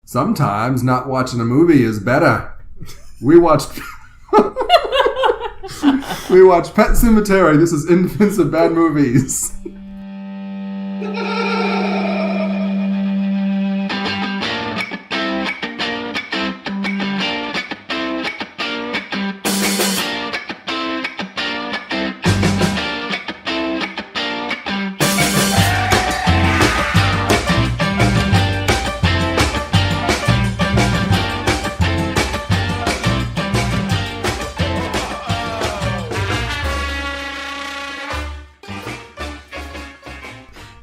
Sometimes not watching a movie is better. We watched Pet Sematary. This is Infants of Bad Movies.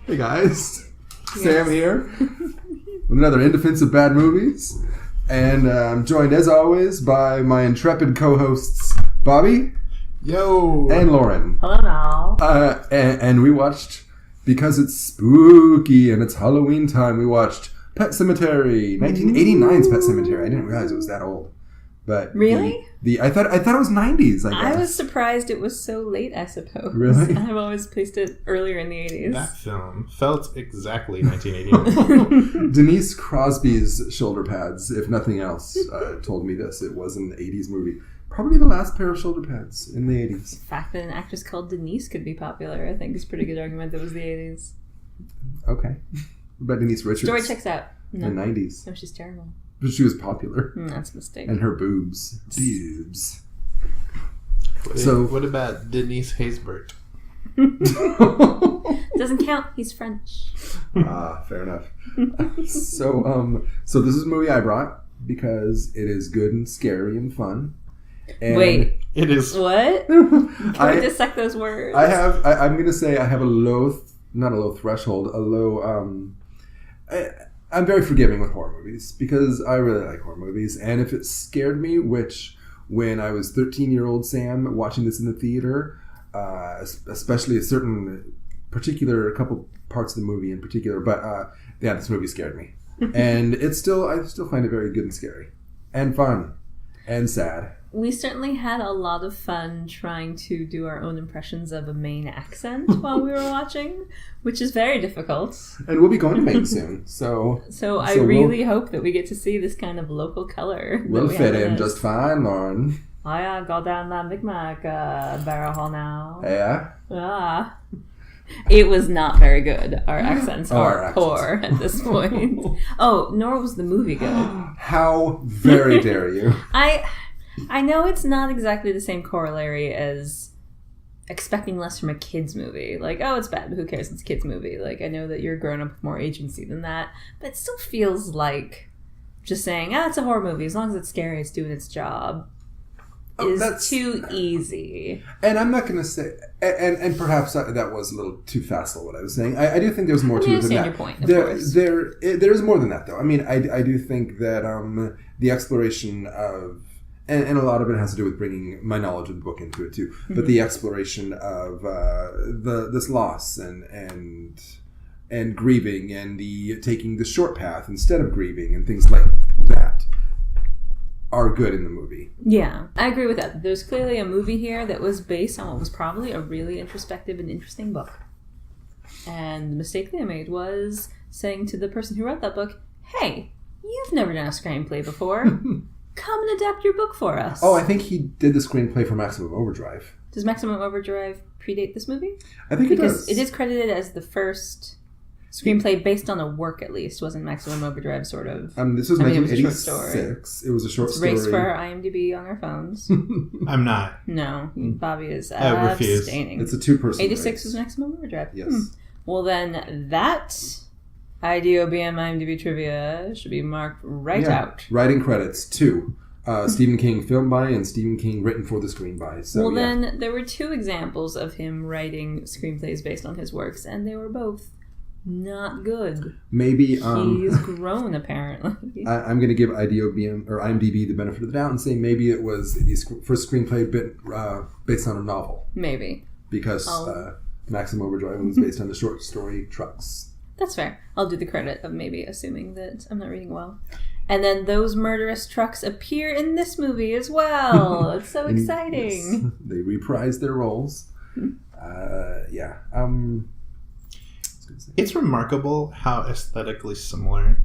Hey guys, Sam here with another In Defense of Bad Movies, and I'm joined as always by my intrepid co-hosts Bobby, yo, and Lauren. Hello now. And we watched, because it's spooky and it's Halloween time, we watched Pet Sematary, 1989's Pet Sematary. I didn't realize it was that old. But really? I thought it was 90s, I guess. I was surprised it was so late, I suppose. Really? I've always placed it earlier in the 80s. That film felt exactly 1989. Denise Crosby's shoulder pads, if nothing else, told me this. It was an 80s movie. Probably the last pair of shoulder pads in the 80s. The fact that an actress called Denise could be popular, I think, is a pretty good argument that it was the 80s. Okay. What about Denise Richards? Story checks out. No. The 90s. No, she's terrible. But she was popular. That's a mistake. And her boobs. Boobs. What about Denise Haysbert? Doesn't count. He's French. Fair enough. So this is a movie I brought because it is good and scary and fun. And wait. It is. What? Can we dissect those words? I'm going to say I have not a low threshold, a low, I'm very forgiving with horror movies because I really like horror movies. And if it scared me, which when I was 13-year-old Sam watching this in the theater, especially a couple parts of the movie in particular, but this movie scared me. And I still find it very good and scary and fun and sad. We certainly had a lot of fun trying to do our own impressions of a Maine accent while we were watching, which is very difficult. And we'll be going to Maine soon, so I really hope that we get to see this kind of local color. We'll fit in just fine, Lauren. Oh yeah, go down that Micmac barrel hall now. Yeah? It was not very good. Our accents are poor at this point. Nor was the movie good. How very dare you. I know it's not exactly the same corollary as expecting less from a kid's movie. Like, oh, it's bad, but who cares? It's a kid's movie. Like, I know that you're grown up with more agency than that, but it still feels like just saying, it's a horror movie. As long as it's scary, it's doing its job. Is too easy. And I'm not going to say, and perhaps that was a little too facile what I was saying. I do think there's more to it than that. Your point, of course. There is more than that, though. I mean, I do think that the exploration of, and a lot of it has to do with bringing my knowledge of the book into it too. Mm-hmm. But the exploration of this loss and grieving and the taking the short path instead of grieving and things like that are good in the movie. Yeah, I agree with that. There's clearly a movie here that was based on what was probably a really introspective and interesting book. And the mistake they made was saying to the person who wrote that book, "Hey, you've never done a screenplay before. Come and adapt your book for us." Oh, I think he did the screenplay for Maximum Overdrive. Does Maximum Overdrive predate this movie? I think it does. Because it is credited as the first screenplay based on a work, at least. Wasn't Maximum Overdrive sort of... this was 1986. It was a short story. Race for our IMDb on our phones. I'm not. No, Bobby is I refuse. abstaining. It's a two-person 86 race. was Maximum Overdrive. Yes. Well, then that IDOBM IMDb trivia should be marked out. Writing credits, 2. Stephen King filmed by and Stephen King written for the screen by. So, then there were 2 examples of him writing screenplays based on his works, and they were both not good. Maybe he's grown, apparently. I'm going to give IDOBM or IMDb the benefit of the doubt and say maybe it was his first screenplay based on a novel. Maybe. Because Maximum Overdrive was based on the short story Trucks. That's fair. I'll do the credit of maybe assuming that I'm not reading well. And then those murderous trucks appear in this movie as well. It's so exciting. Yes. They reprise their roles. It's remarkable how aesthetically similar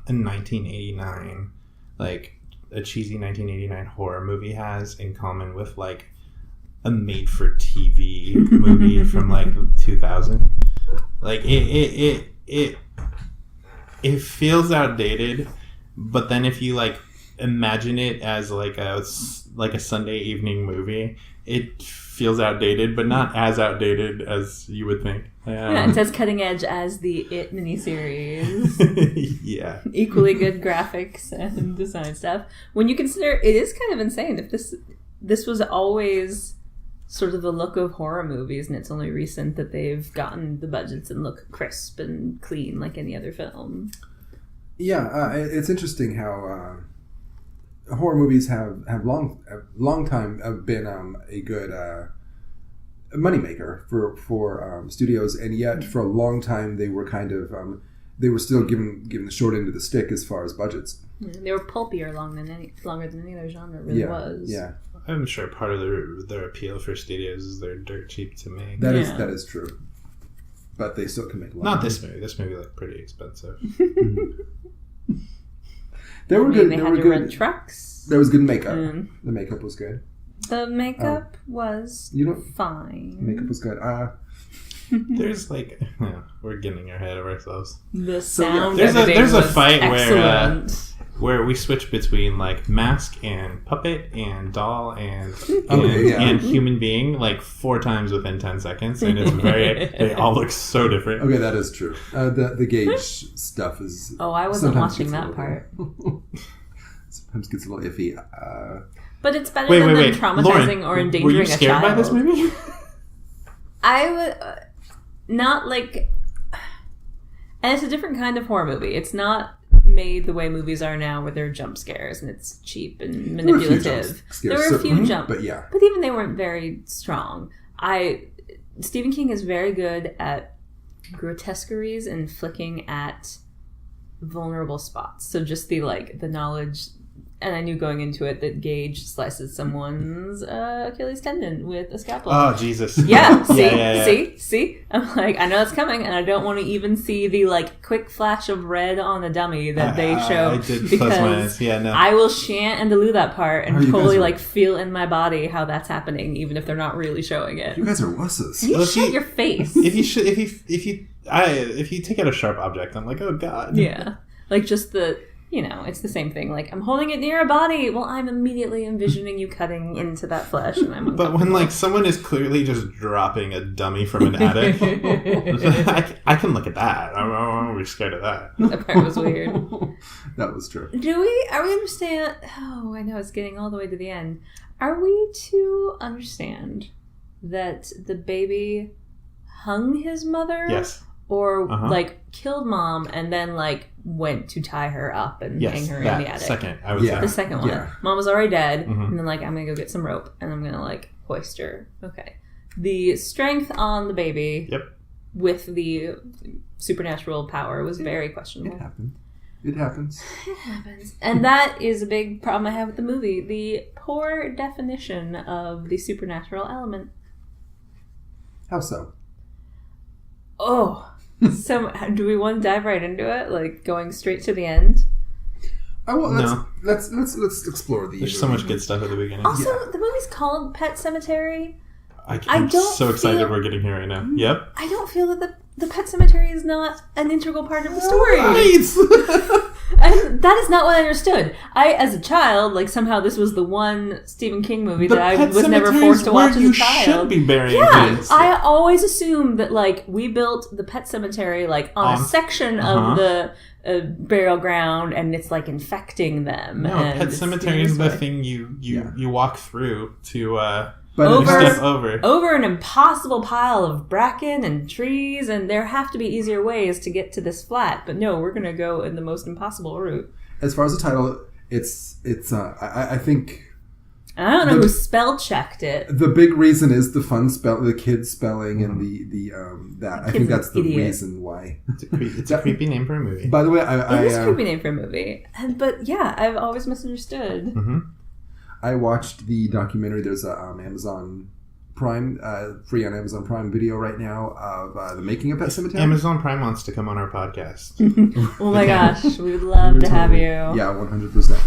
a 1989, like a cheesy 1989 horror movie has in common with like a made-for-TV movie from like 2000. Like it feels outdated, but then if you like imagine it as like a Sunday evening movie, it feels outdated, but not as outdated as you would think. Yeah, it's as cutting edge as the It miniseries. Yeah. Equally good graphics and design stuff. When you consider, it is kind of insane if this was always sort of the look of horror movies, and it's only recent that they've gotten the budgets and look crisp and clean like any other film. Yeah, it's interesting how horror movies have long time been a good moneymaker for studios, and yet for a long time they were kind of they were still given the short end of the stick as far as budgets. Yeah, they were pulpier longer than any other genre really was. Yeah. I'm sure part of their appeal for studios is they're dirt cheap to make. That is true. But they still can make a lot. Not this movie. This movie looked pretty expensive. They were good. They They had were to good. rent trucks. There was good makeup. The makeup was good. The makeup was fine. Makeup was good. There's like, we're getting ahead of ourselves. The sound. There's a was fight excellent. where we switch between like mask and puppet and doll and human being like 4 times within 10 seconds, and it's they all look so different. Okay, that is true. The gauge stuff is. Oh, I wasn't watching that part. Sometimes gets a little iffy. But it's better than them traumatizing Lauren, or endangering were you a scared child. by this movie? I would not like, and it's a different kind of horror movie. It's not made the way movies are now, where there are jump scares and it's cheap and manipulative. There were a few jump scares, but even they weren't very strong. Stephen King is very good at grotesqueries and flicking at vulnerable spots. So just the knowledge. And I knew going into it that Gage slices someone's Achilles tendon with a scalpel. Oh, Jesus. Yeah, Yeah. see? I'm like, I know it's coming, and I don't want to even see the, quick flash of red on the dummy that they show. I did close my eyes. Yeah, no. I will chant and delete that part and totally, feel in my body how that's happening, even if they're not really showing it. You guys are wusses. You shut your face. If you take out a sharp object, I'm like, oh, God. Yeah. Just the... it's the same thing. I'm holding it near a body. Well, I'm immediately envisioning you cutting into that flesh, and I'm But when someone is clearly just dropping a dummy from an attic, I can look at that. I'm always scared of that. That part was weird. That was true. Are we understand? Oh, I know it's getting all the way to the end. Are we to understand that the baby hung his mother? Yes. Or killed mom and then went to tie her up and hang her in the attic. Second, I would say. The second one. Yeah. Mom was already dead, and then I'm gonna go get some rope and I'm gonna hoist her. Okay. The strength on the baby with the supernatural power was very questionable. It happens. It happens. And that is a big problem I have with the movie. The poor definition of the supernatural element. How so? Oh. So, do we want to dive right into it? Going straight to the end? Oh, well, let's explore the... There's so much good stuff at the beginning. Also, the movie's called Pet Sematary. I'm so excited we're getting here right now. Yep. I don't feel that the Pet Sematary is not an integral part of the story. Right! And that is not what I understood. As a child, somehow this was the one Stephen King movie that I was never forced to watch as a child. You should be burying kids. I always assumed that, we built the Pet Sematary, on a section of the burial ground, and it's, infecting them. No, Pet Sematary is the thing you walk through to... over an impossible pile of bracken and trees, and there have to be easier ways to get to this flat. But no, we're going to go in the most impossible route. As far as the title, it's I think... I don't know who spell checked it. The big reason is the fun spell, the kids spelling, and the that. I think that's the reason why. It's a creepy name for a movie. By the way, it is a creepy name for a movie, but yeah, I've always misunderstood. Mm-hmm. I watched the documentary. There's a Amazon Prime, free on Amazon Prime Video right now of the making of Pet Sematary. Amazon Prime wants to come on our podcast. Oh my gosh, we would love to have you. Yeah, 100%.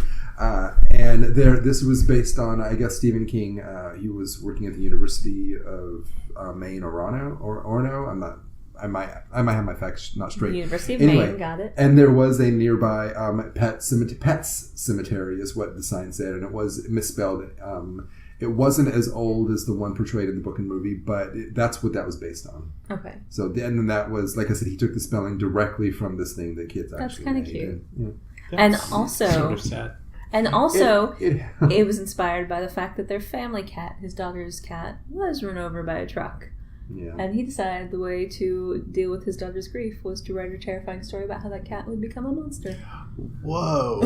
And this was based on, I guess, Stephen King. He was working at the University of Maine, Orono. I might have my facts not straight. University of anyway, Maine, got it. And there was a nearby Pet Sematary is what the sign said, and it was misspelled. It wasn't as old as the one portrayed in the book and movie, but that's what that was based on. Okay. So then that was, like I said, he took the spelling directly from this thing that kids actually made. That's kind of cute. Yeah. And also, sort of sad. And also, it was inspired by the fact that their family cat, his daughter's cat, was run over by a truck. Yeah. And he decided the way to deal with his daughter's grief was to write a terrifying story about how that cat would become a monster. Whoa.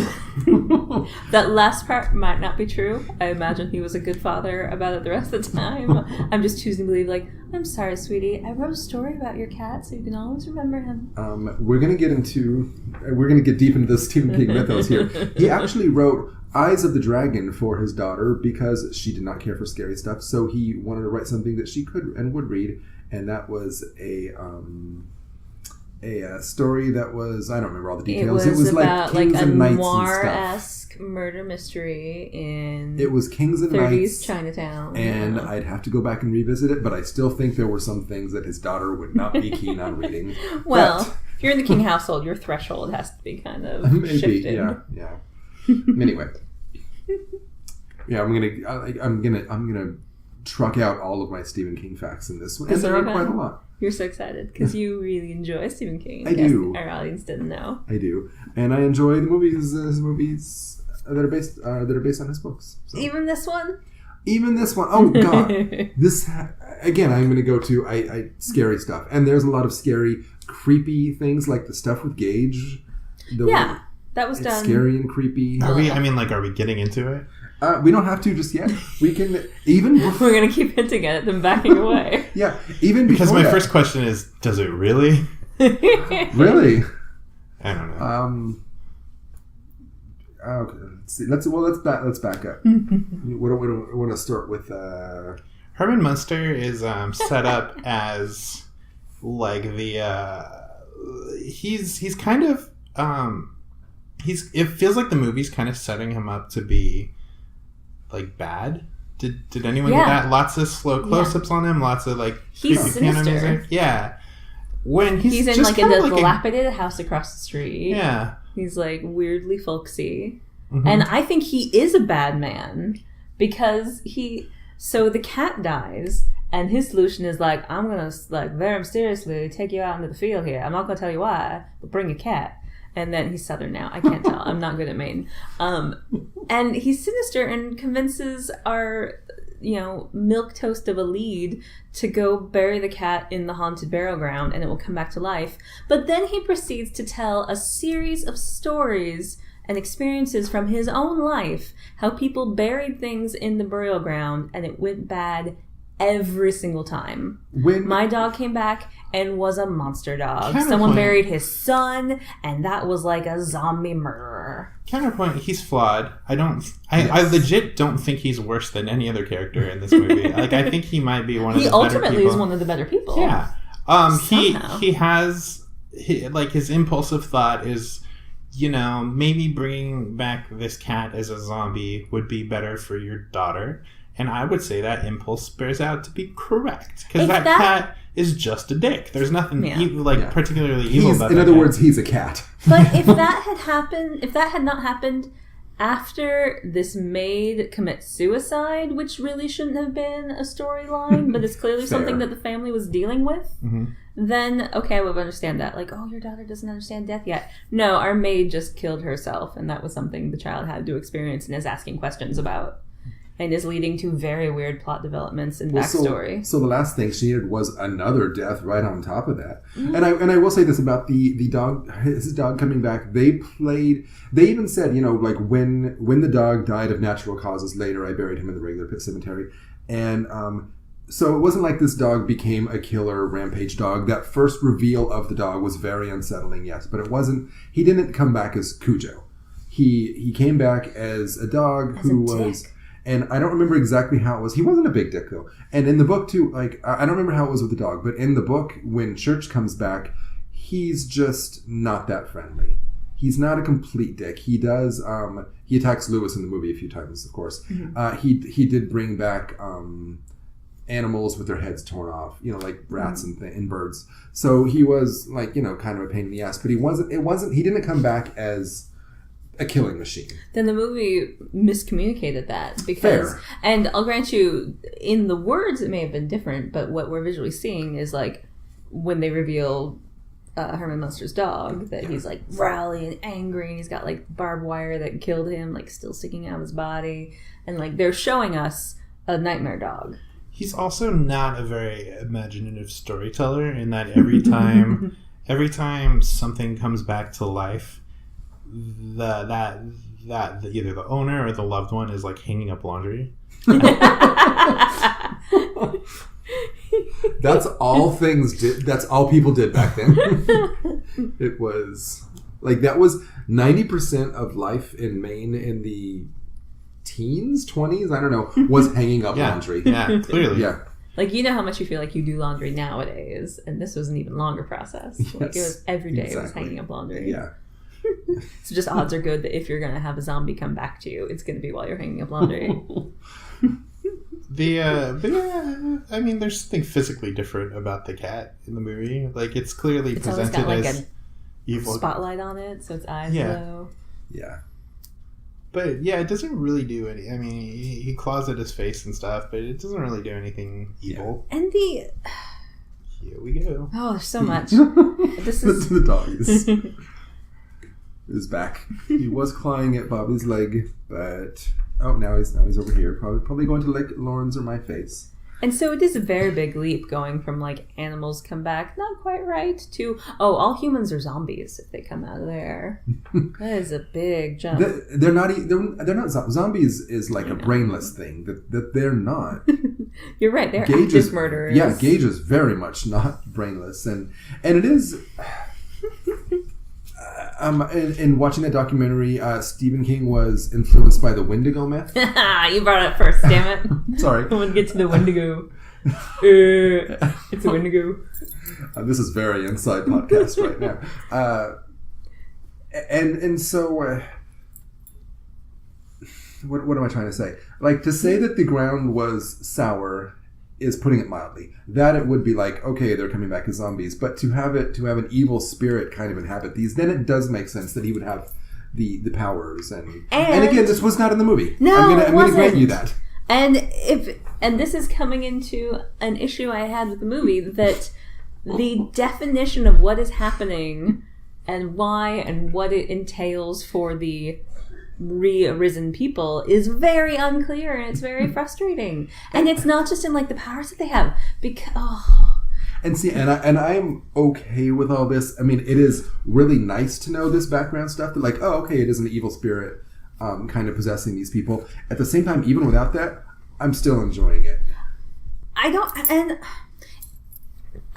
That last part might not be true. I imagine he was a good father about it the rest of the time. I'm just choosing to believe, like, I'm sorry, sweetie, I wrote a story about your cat so you can always remember him. We're going to get deep into the Stephen King mythos here. He actually wrote Eyes of the Dragon for his daughter because she did not care for scary stuff, so he wanted to write something that she could and would read, and that was a story that was, I don't remember all the details. It was about like kings a and knights and noir-esque murder mystery in it was Kings and 30s Knights, Chinatown. and I'd have to go back and revisit it, but I still think there were some things that his daughter would not be keen on reading. Well, but, if you're in the King household, your threshold has to be kind of maybe, shifted. yeah. Anyway, yeah, I'm gonna truck out all of my Stephen King facts in this one, and there are quite a lot. You're so excited because you really enjoy Stephen King. I do. Our audience didn't know. I do, and I enjoy the movies. His movies that are based on his books. So. Even this one. Oh God, this again. I'm going to go to scary stuff, and there's a lot of scary, creepy things like the stuff with Gage. That was done. Scary and creepy. Are we getting into it? We don't have to just yet. We can even. We're gonna keep hinting at it, then backing away. Yeah, even because my first question is, does it really? Really? I don't know. Okay. Let's see. Let's back up. We want to start with. Herman Munster is set up as like the. He's kind of. It feels like the movie's kind of setting him up to be like bad. Did anyone get that? Lots of slow close-ups on him, lots of like he's piano sinister. music. Yeah. When he's in just like a dilapidated house across the street. Yeah. He's like weirdly folksy. Mm-hmm. And I think he is a bad man because so the cat dies and his solution is like, I'm gonna like very mysteriously take you out into the field here. I'm not gonna tell you why, but bring a cat. And then he's Southern now. I can't tell. I'm not good at Maine. And he's sinister and convinces our, milquetoast of a lead to go bury the cat in the haunted burial ground and it will come back to life. But then he proceeds to tell a series of stories and experiences from his own life, how people buried things in the burial ground and it went bad every single time. When my dog came back and was a monster dog. Someone buried his son and that was like a zombie murderer. Counterpoint, he's flawed. I legit don't think he's worse than any other character in this movie. Like, I think he might be one of the better people. He ultimately is one of the better people. Yeah. He has his impulsive thought is, maybe bringing back this cat as a zombie would be better for your daughter. And I would say that impulse bears out to be correct. Because that cat is just a dick. There's nothing particularly evil about that. In other words, he's a cat. But if that had not happened after this maid commits suicide, which really shouldn't have been a storyline, but it's clearly something that the family was dealing with, then, okay, I would understand that. Like, oh, your daughter doesn't understand death yet. No, our maid just killed herself, and that was something the child had to experience and is asking questions about. And is leading to very weird plot developments and backstory. So the last thing she needed was another death right on top of that. Mm-hmm. And I will say this about the dog, his dog coming back. They even said, when the dog died of natural causes later, I buried him in the regular Pet Sematary. And so it wasn't like this dog became a killer rampage dog. That first reveal of the dog was very unsettling, yes, but it wasn't. He didn't come back as Cujo. He came back as a dog who was. And I don't remember exactly how it was. He wasn't a big dick, though. And in the book, too, like, I don't remember how it was with the dog, but in the book, when Church comes back, he's just not that friendly. He's not a complete dick. He does, he attacks Lewis in the movie a few times, of course. Mm-hmm. He did bring back animals with their heads torn off, you know, like rats and birds. So he was, like, you know, kind of a pain in the ass, but he didn't come back as a killing machine. Then the movie miscommunicated that because, Fair. And I'll grant you, in the words it may have been different, but what we're visually seeing is like when they reveal Herman Munster's dog, that he's like rowdy and angry, and he's got like barbed wire that killed him like still sticking out of his body, and like they're showing us a nightmare dog. He's also not a very imaginative storyteller in that every time something comes back to life, that either the owner or the loved one is like hanging up laundry. That's all people did back then. It was like, that was 90% of life in Maine in the teens, 20s, I don't know, was hanging up laundry. Yeah, clearly. Yeah. Like, you know how much you feel like you do laundry nowadays, and this was an even longer process. Yes, like, it was every day exactly. it was hanging up laundry. Yeah. So just odds are good that if you're going to have a zombie come back to you, it's going to be while you're hanging up laundry. But yeah, I mean, there's something physically different about the cat in the movie. Like, it's clearly presented got, like, as a evil. Spotlight on it, so its eyes low. Yeah. But yeah, it doesn't really do any. I mean, he claws at his face and stuff, but it doesn't really do anything evil. And Here we go. Oh, there's so much. This is The dog is back. He was clawing at Bobby's leg, but now he's over here, probably going to lick Lauren's or my face. And so it is a very big leap going from like animals come back not quite right to all humans are zombies if they come out of there. That is a big jump. They're not zombies. Is like a brainless thing that they're not. You're right. They're active murderers. Yeah, Gage is very much not brainless, and it is. In watching that documentary, Stephen King was influenced by the Wendigo myth. You brought it up first, damn it. Sorry. I want to get to the Wendigo. It's a Wendigo. This is very inside podcast right now. And so, what am I trying to say? Like, to say that the ground was sour is putting it mildly. That it would be like, okay, they're coming back as zombies, but to have an evil spirit kind of inhabit these, then it does make sense that he would have the powers. And again, this was not in the movie. No, I'm gonna grant you that. And this is coming into an issue I had with the movie, that the definition of what is happening and why and what it entails for the re-arisen people is very unclear, and it's very frustrating. And it's not just in like the powers that they have, because and see, and I'm okay with all this. I mean, it is really nice to know this background stuff, that like, oh, okay, it is an evil spirit kind of possessing these people. At the same time, even without that, I'm still enjoying it.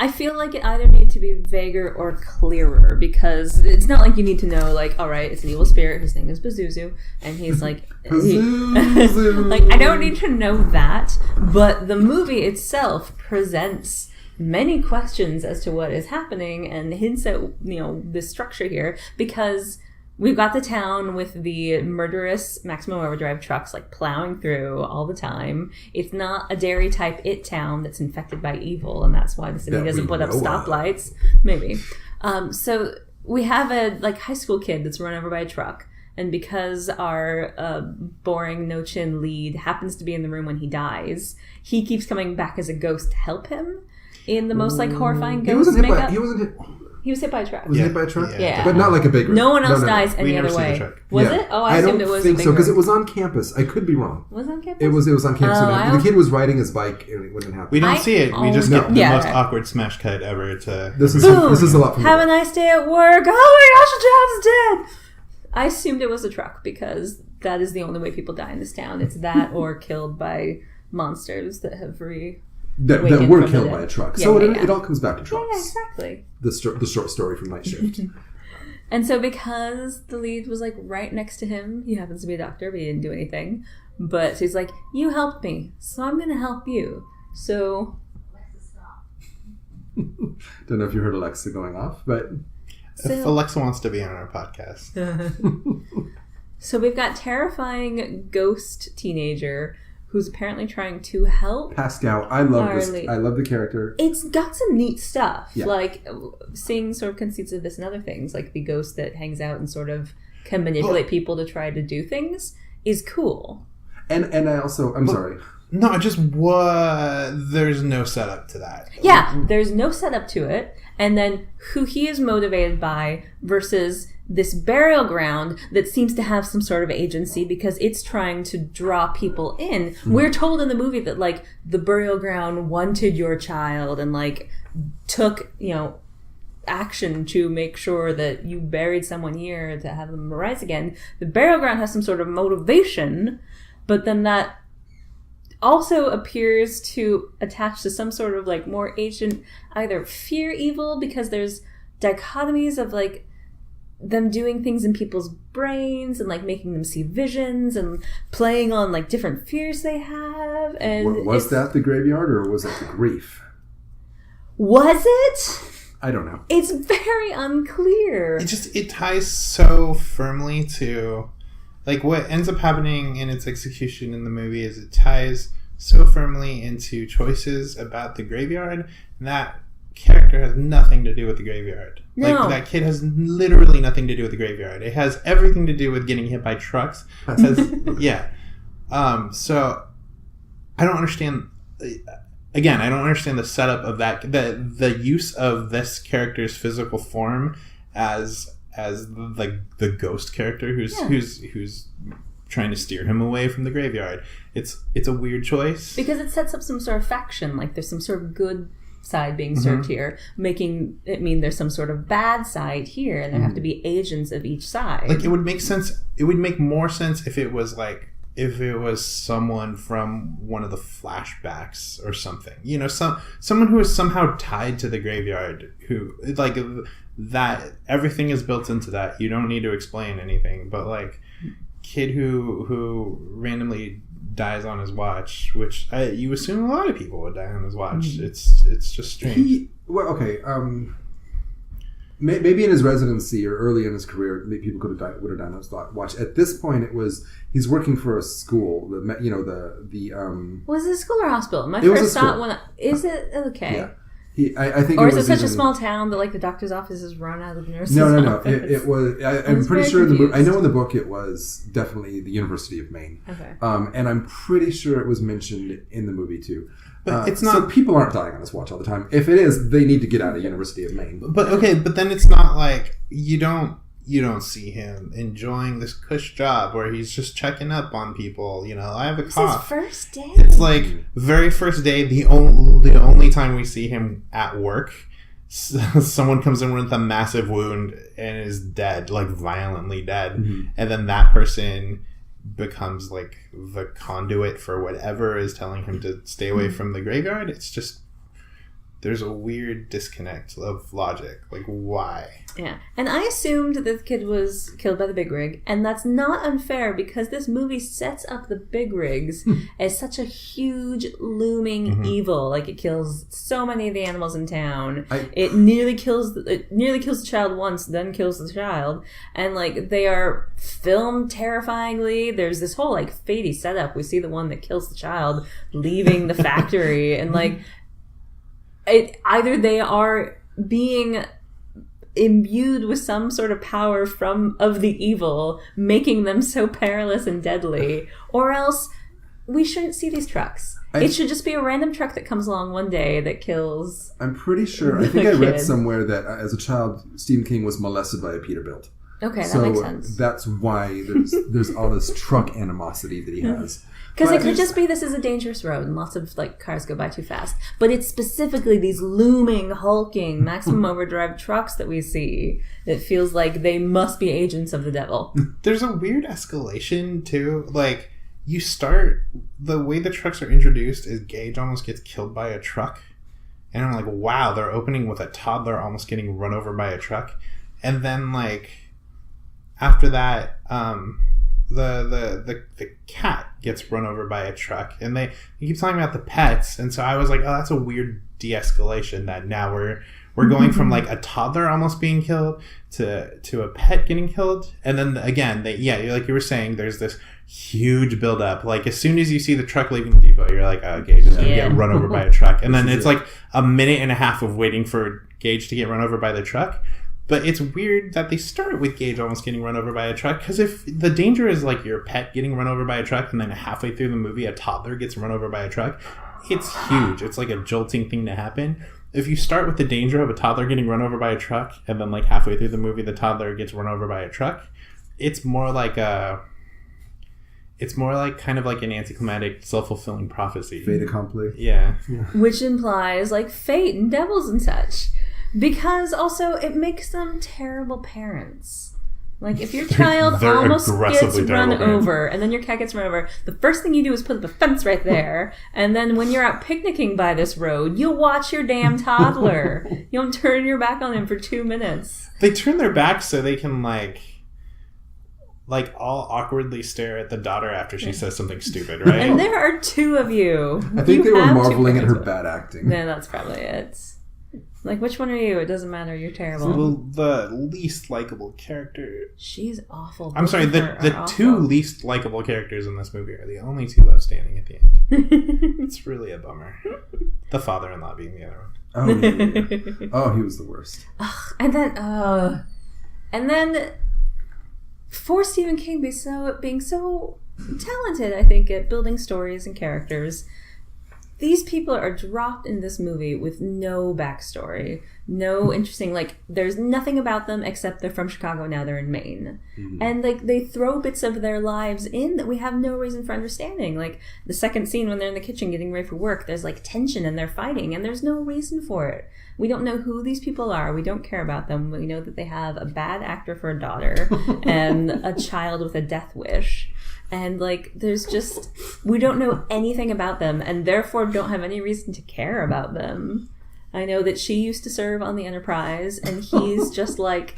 I feel like it either needs to be vaguer or clearer, because it's not like you need to know, like, all right, it's an evil spirit, his name is Pazuzu, and he's like... like, I don't need to know that, but the movie itself presents many questions as to what is happening and hints at, the structure here, because we've got the town with the murderous maximum overdrive trucks like plowing through all the time. It's not a dairy type town that's infected by evil, and that's why the city doesn't put up stoplights. Maybe. So we have a like high school kid that's run over by a truck, and because our boring no chin lead happens to be in the room when he dies, he keeps coming back as a ghost to help him in the most like horrifying ghost makeup. He was hit by a truck. Was he hit by a truck? Yeah. But not like a big one. No one else dies any other way. Was it? Oh, I assumed it was a big one. I don't think so, because it was on campus. I could be wrong. Was it on campus? It was on campus. The kid was riding his bike and it wouldn't happen. We don't see it. We just get the most awkward smash cut ever. This is a lot from Have a nice day at work. Oh my gosh, the child's dead. I assumed it was a truck, because that is the only way people die in this town. It's that or killed by monsters that have that were killed by a truck. So it all comes back to trucks. Yeah, exactly. The short story from Night Shift. And so because the lead was like right next to him, he happens to be a doctor, but he didn't do anything. But she's like, you helped me, so I'm going to help you. So... Don't know if you heard Alexa going off, but... If Alexa wants to be on our podcast. So we've got terrifying ghost teenager who's apparently trying to help Pascal. I love Harley. this. I love the character. It's got some neat stuff. Yeah. Like seeing sort of conceits of this and other things, like the ghost that hangs out and sort of can manipulate people to try to do things is cool. And I also... I'm sorry. No, there's no setup to that. Yeah, there's no setup to it. And then who he is motivated by versus this burial ground that seems to have some sort of agency because it's trying to draw people in. We're told in the movie that, like, the burial ground wanted your child and, like, took, action to make sure that you buried someone here to have them rise again. The burial ground has some sort of motivation, but then that also appears to attach to some sort of like more ancient either fear evil because there's dichotomies of like them doing things in people's brains and like making them see visions and playing on like different fears they have. And was that the graveyard or was that the grief? Was it? I don't know. It's very unclear. It ties so firmly to... Like, what ends up happening in its execution in the movie is it ties so firmly into choices about the graveyard, and that character has nothing to do with the graveyard. No. Like, that kid has literally nothing to do with the graveyard. It has everything to do with getting hit by trucks. Yeah. So, I don't understand... Again, I don't understand the setup of that. The use of this character's physical form as the ghost character who's trying to steer him away from the graveyard. It's a weird choice because it sets up some sort of faction. Like there's some sort of good side being served here, making it mean there's some sort of bad side here, and there have to be agents of each side. Like it would make sense. It would make more sense if it was someone from one of the flashbacks or something. Someone who is somehow tied to the graveyard. Who like. That everything is built into that. You don't need to explain anything. But like, kid who randomly dies on his watch, which you assume a lot of people would die on his watch. It's just strange. Maybe in his residency or early in his career, people would have died on his watch. At this point, he's working for a school. Was it a school or hospital? My first thought is it okay? Yeah. I think or is it such a small town that like the doctor's office is run out of the nurse's office? It was. I'm pretty sure in the book. I know in the book it was definitely the University of Maine. Okay. And I'm pretty sure it was mentioned in the movie too. But it's not. So people aren't dying on this watch all the time. If it is, they need to get out of University of Maine. But then it's not like you don't see him enjoying this cush job where he's just checking up on people. I have a cough. It's his first day. It's like very first day. The only time we see him at work, someone comes in with a massive wound and is dead, like violently dead, and then that person becomes like the conduit for whatever is telling him to stay away from the graveyard. It's just there's a weird disconnect of logic. Like, why? Yeah. And I assumed that the kid was killed by the big rig, and that's not unfair because this movie sets up the big rigs as such a huge looming evil. Like, it kills so many of the animals in town. It nearly kills the child once, then kills the child. And like, they are filmed terrifyingly. There's this whole like fadey setup. We see the one that kills the child leaving the factory, and like, either they are being imbued with some sort of power of the evil, making them so perilous and deadly, or else we shouldn't see these trucks. It should just be a random truck that comes along one day that kills. I'm pretty sure. I think I read somewhere that as a child, Stephen King was molested by a Peterbilt. Okay, that makes sense. That's why there's all this truck animosity that he has. Because it could just be this is a dangerous road and lots of like cars go by too fast. But it's specifically these looming, hulking, maximum overdrive trucks that we see that feels like they must be agents of the devil. There's a weird escalation too. Like, you start, the way the trucks are introduced is Gage almost gets killed by a truck. And I'm like, wow, they're opening with a toddler almost getting run over by a truck. And then like after that, the cat gets run over by a truck, and they keep talking about the pets, and so I was like, oh, that's a weird de-escalation that now we're going from like a toddler almost being killed to a pet getting killed. And then again, like you were saying, there's this huge buildup. Like as soon as you see the truck leaving the depot, you're like, oh, Gage is gonna get run over by a truck. And then it's like a minute and a half of waiting for Gage to get run over by the truck. But it's weird that they start with Gage almost getting run over by a truck, because if the danger is like your pet getting run over by a truck and then halfway through the movie a toddler gets run over by a truck, it's huge. It's like a jolting thing to happen. If you start with the danger of a toddler getting run over by a truck and then like halfway through the movie the toddler gets run over by a truck, it's more like kind of like an anticlimactic self-fulfilling prophecy. Fait accompli. Yeah. Which implies like fate and devils and such. Because also it makes them terrible parents. Like if your child almost gets run over and then your cat gets run over, the first thing you do is put up a fence right there. And then when you're out picnicking by this road, you'll watch your damn toddler. You don't turn your back on him for 2 minutes. They turn their back so they can like all awkwardly stare at the daughter after she says something stupid, right? And there are 2 of you. I think they were marveling at her bad acting. Yeah, that's probably it. Like, which one are you? It doesn't matter. You're terrible. The least likable character. She's awful. I'm sorry, the 2 least likable characters in this movie are the only 2 left standing at the end. It's really a bummer. The father-in-law being the other one. Oh, yeah. Oh, he was the worst. And then for Stephen King being so talented, I think, at building stories and characters, these people are dropped in this movie with no backstory, no interesting, like, there's nothing about them except they're from Chicago, now they're in Maine. Mm-hmm. And, like, they throw bits of their lives in that we have no reason for understanding. Like, the second scene when they're in the kitchen getting ready for work, there's, like, tension and they're fighting, and there's no reason for it. We don't know who these people are. We don't care about them. We know that they have a bad actor for a daughter and a child with a death wish. And, like, there's just... we don't know anything about them, and therefore don't have any reason to care about them. I know that she used to serve on the Enterprise, and he's just, like,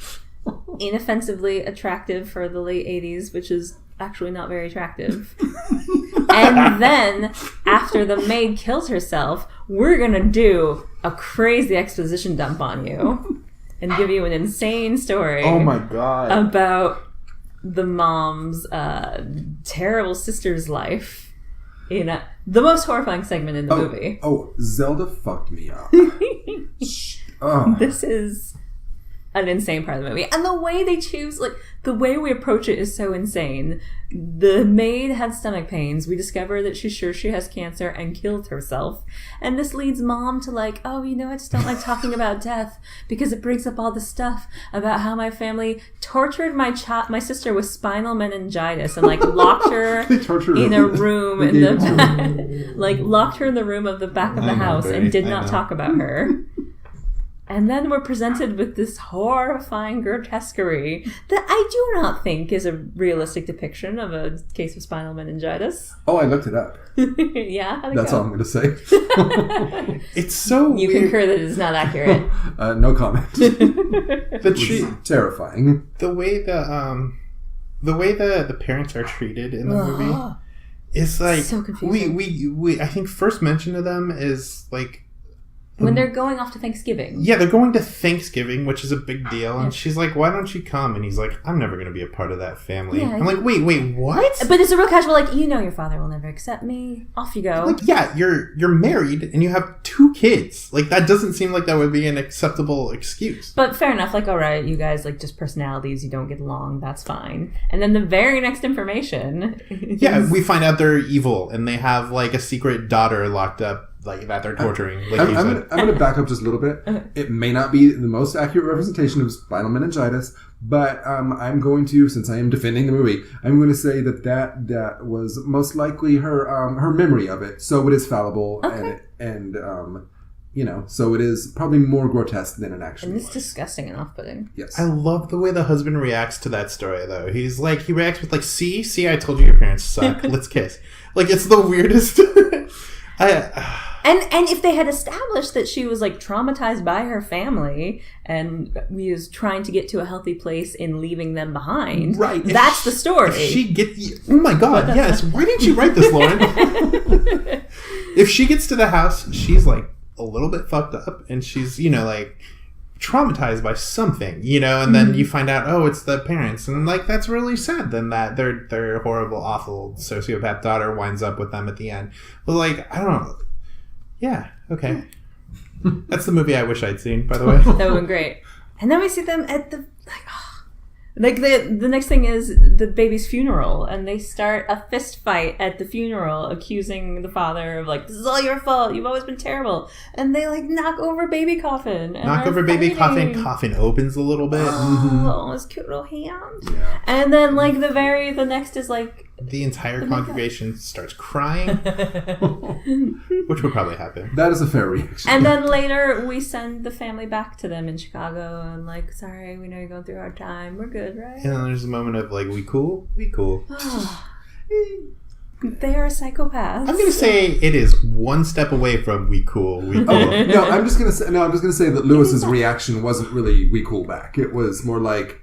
inoffensively attractive for the late 80s, which is actually not very attractive. And then, after the maid kills herself, we're gonna do a crazy exposition dump on you and give you an insane story. Oh my god. About the mom's terrible sister's life in the most horrifying segment in the movie. Oh, Zelda fucked me up. This is an insane part of the movie. And the way they choose, like, the way we approach it is so insane. The maid had stomach pains. We discover that she's sure she has cancer and killed herself. And this leads mom to, like, oh, you know, I just don't like talking about death because it brings up all the stuff about how my family tortured my sister with spinal meningitis and, like, locked her in a room in the back, like, locked her in the room of the back of the house and did not talk about her. And then we're presented with this horrifying grotesquerie that I do not think is a realistic depiction of a case of spinal meningitis. Oh, I looked it up. Yeah? How'd it That's go? all I'm going to say. It's so You weird. concur that it is not accurate? No comment. Terrifying. The way the parents are treated in the movie is like... so confusing. We I think first mention of them is like... when they're going off to Thanksgiving. Yeah, they're going to Thanksgiving, which is a big deal. And she's like, why don't you come? And he's like, I'm never going to be a part of that family. Yeah, I'm like, wait, what? But it's a real casual, like, you know your father will never accept me. Off you go. Like, yeah, you're married and you have 2 kids. Like, that doesn't seem like that would be an acceptable excuse. But fair enough. Like, all right, you guys, like, just personalities. You don't get along. That's fine. And then the very next information is... yeah, we find out they're evil and they have, like, a secret daughter locked up. Like, that they're torturing. Like I'm going to back up just a little bit. It may not be the most accurate representation of spinal meningitis, but I'm going to, since I am defending the movie, I'm going to say that was most likely her memory of it. So it is fallible, okay. and you know, so it is probably more grotesque than it actually And it's was. disgusting and off-putting. Yes. I love the way the husband reacts to that story, though. He reacts with, like, see, I told you your parents suck. Let's kiss. Like, it's the weirdest... And if they had established that she was like traumatized by her family and was trying to get to a healthy place in leaving them behind, right? That's the story. If she oh my god, yes. Why didn't you write this, Lauren? If she gets to the house, she's like a little bit fucked up, and she's like traumatized by something, and then you find out, oh, it's the parents, and like that's really sad. Then that their horrible, awful sociopath daughter winds up with them at the end. But like, I don't know. Yeah, okay. That's the movie I wish I'd seen, by the way. That would have been great. And then we see them at the the next thing is the baby's funeral, and they start a fist fight at the funeral, accusing the father of like, this is all your fault, you've always been terrible. And they like knock over baby coffin. Knock over baby coffin opens a little bit. Oh, his cute little hand. Yeah. And then like the next is like the entire congregation starts crying, which would probably happen. That is a fair reaction. And then later we send the family back to them in Chicago and like, sorry, we know you're going through a hard time. We're good, right? And then there's a moment of like, we cool? We cool. They are psychopaths. I'm gonna say it is one step away from we cool. We cool. I'm just gonna say that Lewis's reaction wasn't really we cool back. It was more like,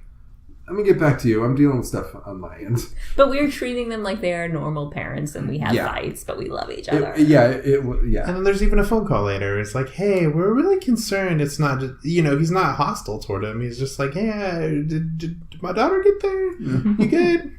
let me get back to you. I'm dealing with stuff on my end. But we're treating them like they are normal parents, and we have fights, but we love each other. Yeah. And then there's even a phone call later. It's like, hey, we're really concerned. It's not just, he's not hostile toward him. He's just like, hey, did my daughter get there? Mm-hmm. You good?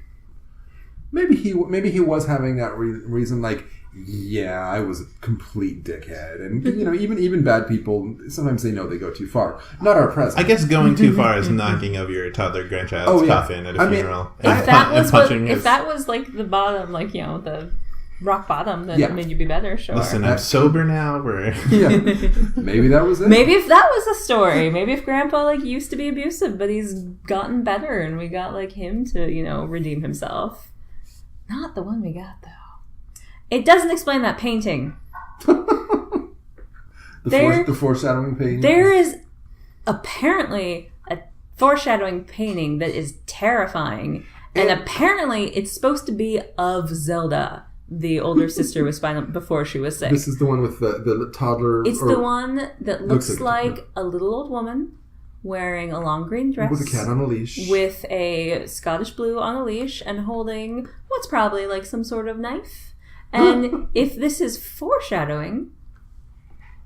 Maybe he was having that reason, like, yeah, I was a complete dickhead, and even bad people, sometimes they know they go too far. Not our president. I guess going too far is knocking over your toddler grandchild's coffin at a funeral. If that was like the bottom, like the rock bottom, that made you be better. Sure. Listen, I'm sober now. Maybe that was it. Maybe if that was the story. Maybe if Grandpa like used to be abusive, but he's gotten better, and we got like him to redeem himself. Not the one we got though. It doesn't explain that painting. The foreshadowing painting? There is apparently a foreshadowing painting that is terrifying. And apparently it's supposed to be of Zelda, the older sister with spinal before she was sick. This is the one with the toddler. It's the one that looks like a little old woman wearing a long green dress. With a cat on a leash. With a Scottish blue on a leash and holding what's probably like some sort of knife. And if this is foreshadowing,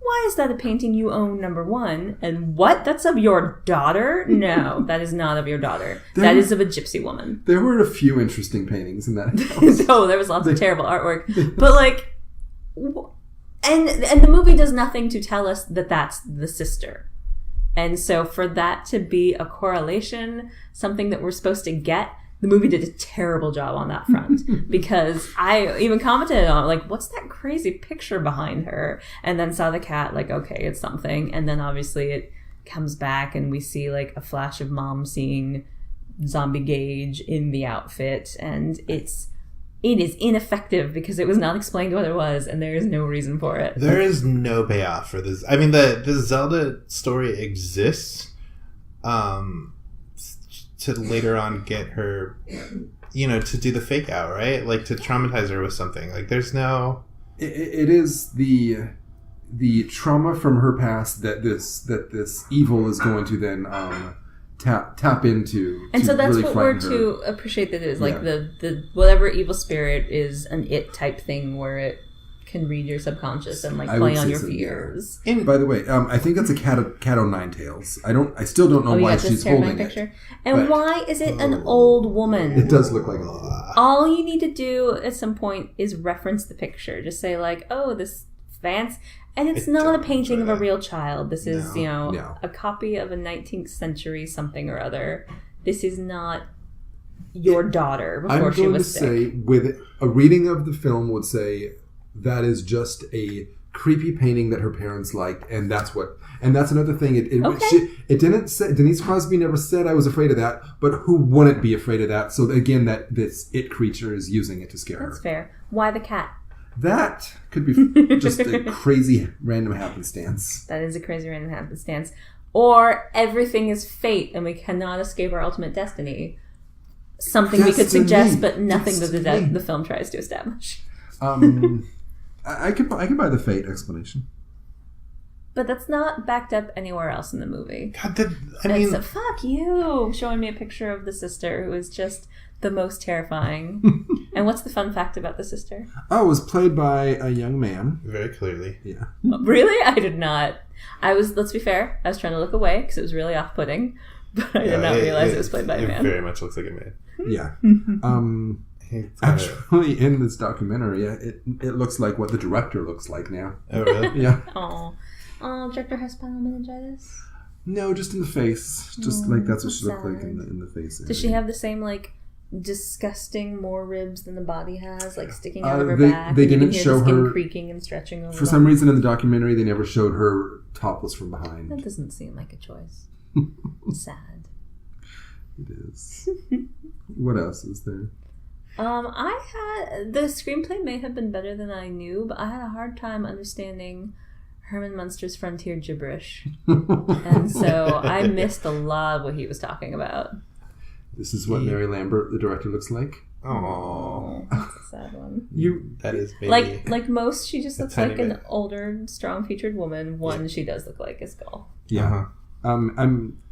why is that a painting you own, number one? And what? That's of your daughter? No, that is not of your daughter. That is of a gypsy woman. There were a few interesting paintings in that house. Oh, there was lots of terrible artwork. But like, and the movie does nothing to tell us that that's the sister. And so for that to be a correlation, something that we're supposed to get, the movie did a terrible job on that front. Because I even commented on it, like, what's that crazy picture behind her? And then saw the cat, like, okay, it's something. And then obviously it comes back and we see like a flash of mom seeing Zombie Gage in the outfit. And it is ineffective because it was not explained what it was, and there is no reason for it. There is no payoff for this. I mean, the Zelda story exists to later on get her, to do the fake out, right? Like to traumatize her with something. Like there's no... It is the trauma from her past that this evil is going to then tap into, and so that's really what we're her. to appreciate. That is like the whatever evil spirit is an it type thing where it can read your subconscious and like play on your fears. Yeah. And by the way, I think that's a cat o' nine tails. I still don't know why she's holding picture. It. And why is it an old woman? It does look like an old woman. All you need to do at some point is reference the picture. Just say like, oh, this fancy. And it's not a painting of a real child. This is, a copy of a 19th century something or other. This is not your daughter before she was sick. I'm going to say, with a reading of the film would say, that is just a creepy painting that her parents liked, and that's another thing. It didn't say, Denise Crosby never said I was afraid of that, but who wouldn't be afraid of that? So again, that this it creature is using it to scare her. That's fair. Why the cat? That could be just a crazy random happenstance. That is a crazy random happenstance. Or everything is fate and we cannot escape our ultimate destiny. Something we could suggest, but nothing that the film tries to establish. I could buy the fate explanation. But that's not backed up anywhere else in the movie. God, that, Fuck you, showing me a picture of the sister who is just the most terrifying. And what's the fun fact about the sister? Oh, it was played by a young man. very clearly. Yeah. Really? I did not. Let's be fair, I was trying to look away because it was really off-putting. But I did not realize it was played by a man. It very much looks like a man. Yeah. Actually, in this documentary, it looks like what the director looks like now. Oh, really? Yeah. Oh, director has spinal meningitis? No, just in the face. Just like that's what she looked like in the face. Does she have the same, like, disgusting more ribs than the body has, like, sticking out of her back? They didn't show the skin her creaking and stretching over. For some reason in the documentary, they never showed her topless from behind. That doesn't seem like a choice. Sad. It is. What else is there? The screenplay may have been better than I knew, but I had a hard time understanding Herman Munster's frontier gibberish. And so I missed a lot of what he was talking about. This is what Mary Lambert, the director, looks like. Oh, that's a sad one. That is maybe like most, she just looks like an bit. older, strong-featured woman. She does look like a skull. Yeah.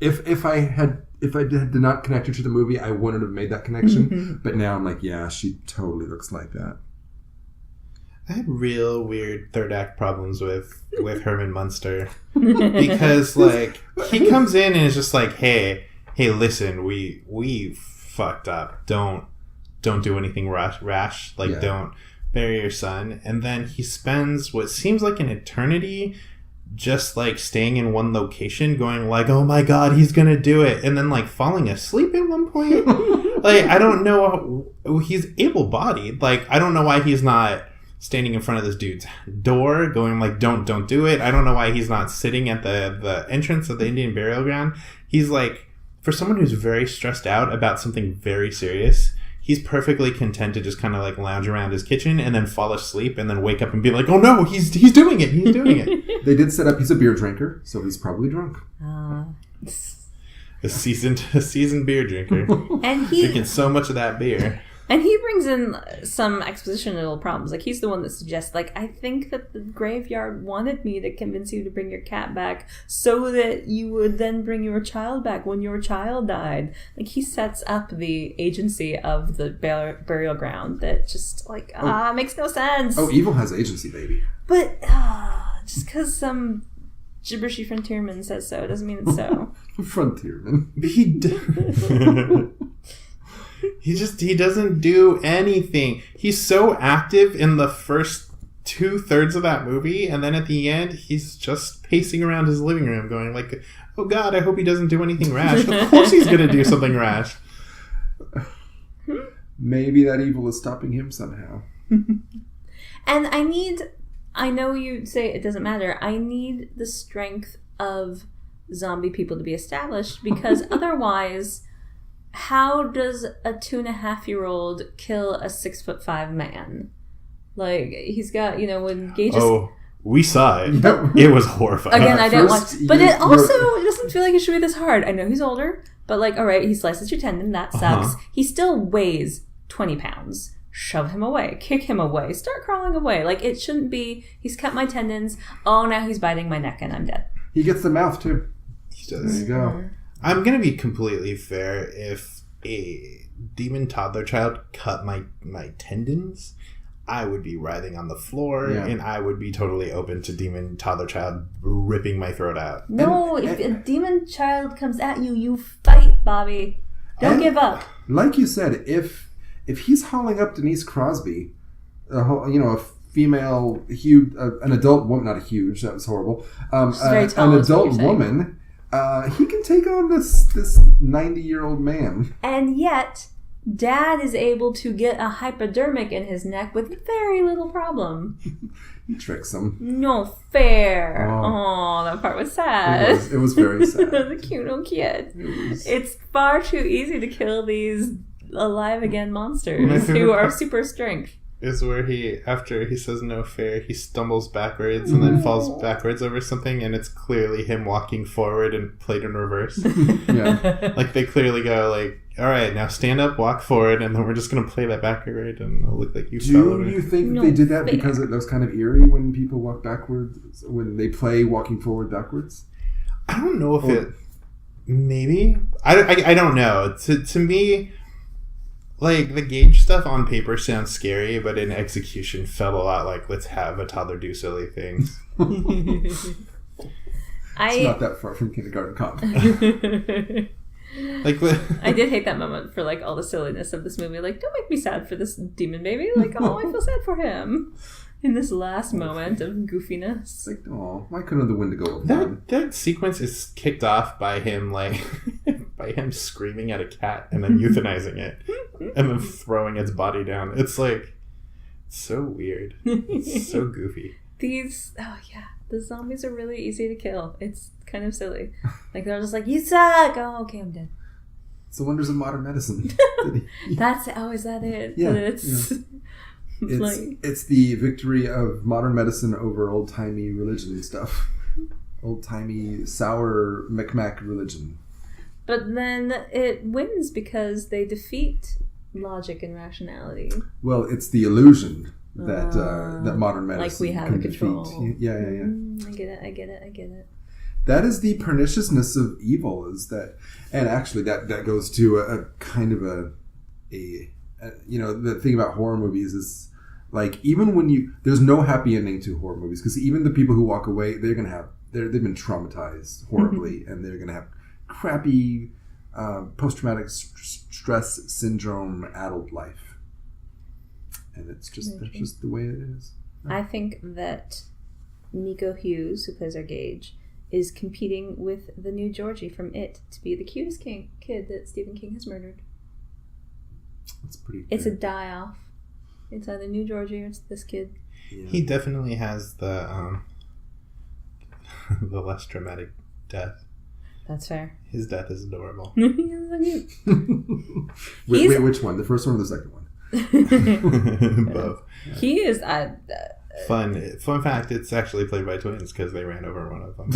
If I did not connect her to the movie, I wouldn't have made that connection. But now I'm like, yeah, she totally looks like that. I had real weird third act problems with Herman Munster because like he comes in and is just like, hey, listen, we fucked up. Don't do anything rash. Like, don't bury your son. And then he spends what seems like an eternity just like staying in one location, going like, oh my god, he's gonna do it, and then like falling asleep at one point. Like, I don't know he's able-bodied. Like, I don't know why he's not standing in front of this dude's door going like, don't do it. I don't know why he's not sitting at the entrance of the Indian burial ground. He's like, for someone who's very stressed out about something very serious, he's perfectly content to just kind of like lounge around his kitchen and then fall asleep and then wake up and be like, oh no, he's doing it. They did set up he's a beer drinker, so he's probably drunk. A seasoned beer drinker. And he drinking so much of that beer. And he brings in some expositional problems. Like, he's the one that suggests, like, I think that the graveyard wanted me to convince you to bring your cat back so that you would then bring your child back when your child died. Like, he sets up the agency of the burial ground that just, like, makes no sense. Oh, evil has agency, baby. But just because some gibberishy frontierman says so doesn't mean it's so. Frontierman. He doesn't do anything. He's so active in the first 2/3 of that movie, and then at the end, he's just pacing around his living room going like, oh god, I hope he doesn't do anything rash. Of course he's going to do something rash. Maybe that evil is stopping him somehow. And I know you say it doesn't matter. I need the strength of zombie people to be established, because otherwise, how does a 2.5-year-old kill a 6'5" man? Like, he's got, when Gage is... Oh, we saw it. It was horrifying. Again, I didn't watch... But it doesn't feel like it should be this hard. I know he's older, but like, all right, he slices your tendon. That sucks. He still weighs 20 pounds. Shove him away. Kick him away. Start crawling away. Like, it shouldn't be, he's cut my tendons. Oh, now he's biting my neck and I'm dead. He gets the mouth, too. He does. There you go. I'm going to be completely fair. If a demon toddler child cut my tendons, I would be writhing on the floor, and I would be totally open to demon toddler child ripping my throat out. No, if a demon child comes at you, you fight, Bobby. Don't give up. Like you said, if he's hauling up Denise Crosby, a female, huge, an adult woman, not a huge, that was horrible, very tall, an adult woman, he can take on this 90-year-old man. And yet, Dad is able to get a hypodermic in his neck with very little problem. He tricks him. No fair. Oh, that part was sad. It was very sad. The cute little kid. It's far too easy to kill these alive again monsters who are super strength. is where after he says no fair, he stumbles backwards and then falls backwards over something, and it's clearly him walking forward and played in reverse. Yeah. Like, they clearly go, like, all right, now stand up, walk forward, and then we're just going to play that backward, and it'll look like you fell over. Do you think that they did that because it was kind of eerie when people walk backwards, when they play walking forward backwards? I don't know if it... Maybe. I don't know. To me... Like, the Gage stuff on paper sounds scary, but in execution felt a lot like, let's have a toddler do silly things. It's not that far from Kindergarten Cop. Like, I did hate that moment for, like, all the silliness of this movie. Like, don't make me sad for this demon baby. Like, oh, I feel sad for him. In this last moment of goofiness. It's like, oh, why couldn't the Wendigo have won? That sequence is kicked off by him, like, by him screaming at a cat and then euthanizing it and then throwing its body down. It's like, so weird. It's so goofy. The zombies are really easy to kill. It's kind of silly. Like, they're just like, you suck! Oh, okay, I'm dead. It's the wonders of modern medicine. Is that it? Yeah. It's it's the victory of modern medicine over old-timey religion stuff. Old-timey, sour Micmac religion. But then it wins because they defeat logic and rationality. Well, it's the illusion that modern medicine like we have can control. defeat. Yeah. I get it. That is the perniciousness of evil, is that, and actually that goes to a kind of a the thing about horror movies is, like, even when there's no happy ending to horror movies, because even the people who walk away, they've been traumatized horribly, and they're gonna have crappy post-traumatic stress syndrome adult life, and that's just the way it is. I think that Nico Hughes, who plays our Gage, is competing with the new Georgie from It to be the cutest kid that Stephen King has murdered. That's pretty. It's a die-off. It's either new Georgie or it's this kid. Yeah. He definitely has the the less dramatic death. That's fair. His death is adorable. Wait, which one? The first one or the second one? Both. He is... Fun fact, it's actually played by twins because they ran over one of them.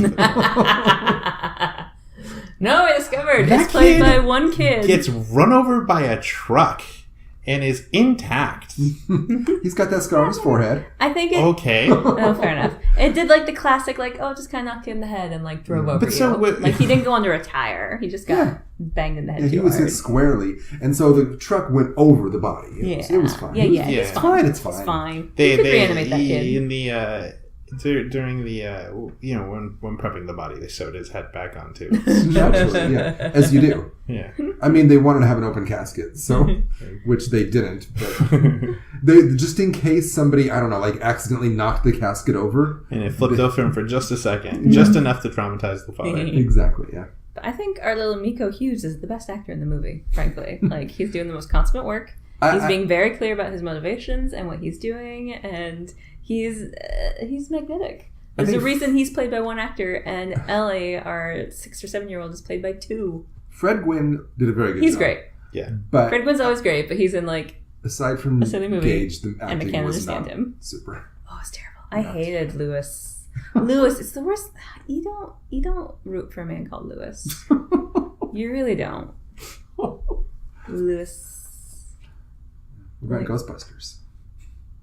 No, I discovered. It's played by one kid. Gets run over by a truck and is intact. He's got that scar on his forehead. I think it... Okay. Oh, fair enough. It did, like, the classic, like, just kind of knocked you in the head and, like, drove over you. Like, he didn't go under a tire. He just got banged in the head too hard. He was hit squarely. And so the truck went over the body. It was fine. Yeah, it's fine. It's fine. They reanimate that kid. In the... during the when prepping the body, they sewed his head back on too. Naturally, yeah, as you do. Yeah, I mean, they wanted to have an open casket, so which they didn't. But they, just in case somebody, I don't know, like accidentally knocked the casket over, and it flipped over for just a second, just enough to traumatize the father. Exactly, yeah. But I think our little Nico Hughes is the best actor in the movie. Frankly, like, he's doing the most consummate work. He's being very clear about his motivations and what he's doing, and he's magnetic. There's a reason he's played by one actor, and Ellie, our 6 or 7-year-old, is played by 2. Fred Gwynne did a very good job. He's great. Yeah, but Fred Gwynne's always great, but he's in, like, aside from a silly movie, Gage, the acting and I can't was understand not him. Super. Oh, it's terrible. I hated Lewis. Lewis, it's the worst. You don't root for a man called Lewis. You really don't. Lewis. What about Ghostbusters?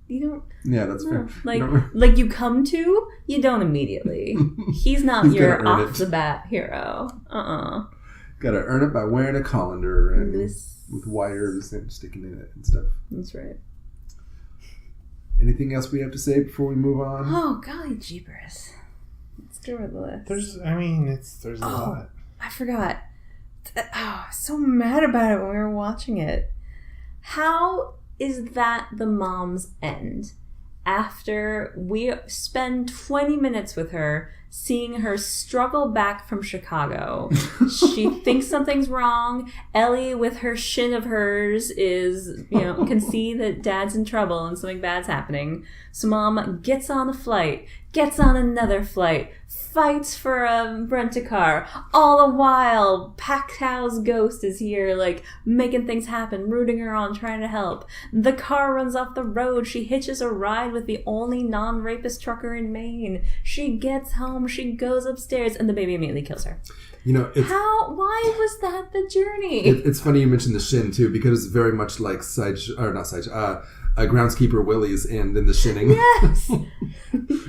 You don't. Yeah, that's fair. Like you come to, you don't immediately. He's not your off the bat hero. Gotta earn it by wearing a colander and with wires and sticking in it and stuff. That's right. Anything else we have to say before we move on? Oh, golly jeepers. Let's go over the list. There's a lot. I forgot. I was so mad about it when we were watching it. How is that the mom's end? After we spend 20 minutes with her, seeing her struggle back from Chicago. She thinks something's wrong. Ellie, with her shin of hers, can see that dad's in trouble and something bad's happening. So mom gets on a flight, gets on another flight, fights for a rent-a-car. All the while, Pacquiao's ghost is here, like, making things happen, rooting her on, trying to help. The car runs off the road. She hitches a ride with the only non-rapist trucker in Maine. She gets home, she goes upstairs, and the baby immediately kills her. You know, why was that the journey? It's funny you mentioned the shin, too, because it's very much like Groundskeeper Willie's end in The Shinning. Yes!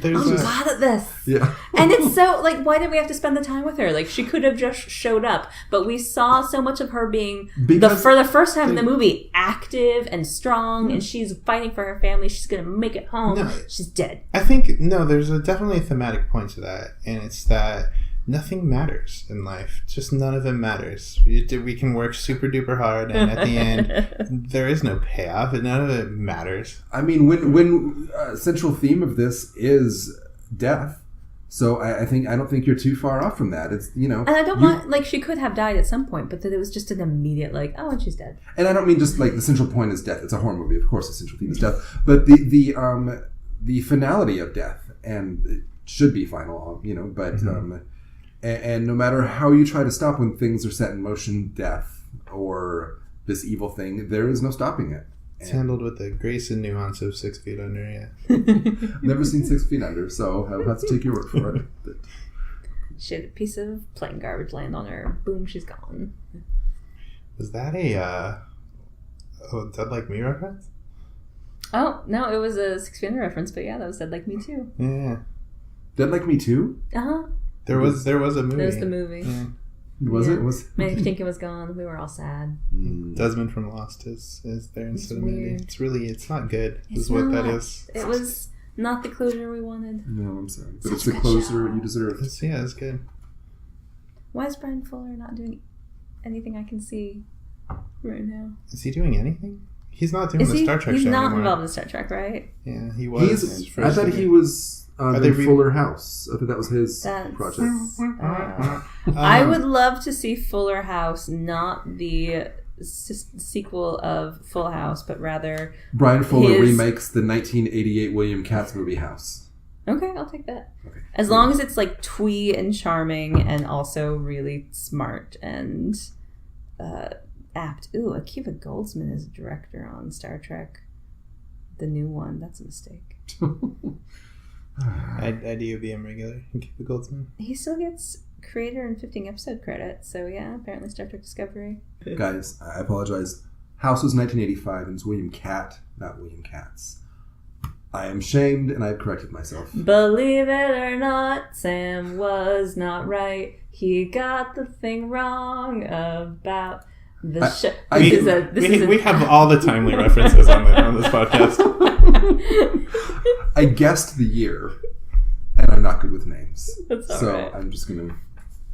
I'm bad at this. Yeah. And it's so, like, why did we have to spend the time with her? Like, she could have just showed up. But we saw so much of her being, for the first time in the movie, active and strong, and she's fighting for her family. She's going to make it home. No, she's dead. I think, there's definitely a thematic point to that, and it's that nothing matters in life. Just none of it matters. We can work super duper hard, and at the end, there is no payoff, and none of it matters. I mean, when central theme of this is death, so I don't think you're too far off from that. It's and I don't want, like, she could have died at some point, but that it was just an immediate, like, oh, and she's dead. And I don't mean just like the central point is death. It's a horror movie, of course. The central theme is death, but the finality of death, and it should be final, but. Mm-hmm. And no matter how you try to stop when things are set in motion, death or this evil thing, there is no stopping it. It's handled with the grace and nuance of 6 Feet Under, yeah. Never seen 6 Feet Under, so I'll have to take your word for it. But. She had a piece of plain garbage land on her. Boom, she's gone. Was that a Dead Like Me reference? Oh, no, it was a 6 Feet Under reference, but yeah, that was Dead Like Me Too. Yeah. Dead Like Me Too? Uh-huh. There was a movie. There was the movie. Yeah. Was it? Manny Patinkin was gone. We were all sad. Desmond from Lost is there instead of Mandy. It's not good. That is. It was not the closure we wanted. No, I'm sorry. But it's the closure you deserve. It's good. Why is Brian Fuller not doing anything I can see right now? Is he doing anything? He's not doing the Star Trek show He's not anymore. involved in Star Trek, right? Yeah, he was. I thought he was... Fuller House. I thought that was his project. I would love to see Fuller House, not the sequel of Full House, but rather Brian Fuller remakes the 1988 William Katz movie House. Okay, I'll take that. Okay. As long as it's like twee and charming and also really smart and apt. Ooh, Akiva Goldsman is a director on Star Trek. The new one. That's a mistake. IDOBM regular and keep the Goldsman. He still gets creator and 15 episode credit, so yeah, apparently Star Trek Discovery. Guys, I apologize. House was 1985 and it's William Katt, not William Katz. I am shamed and I've corrected myself. Believe it or not, Sam was not right. He got the thing wrong about the show. We have all the timely references on this podcast. I guessed the year, and I'm not good with names. That's all so right. I'm just going to...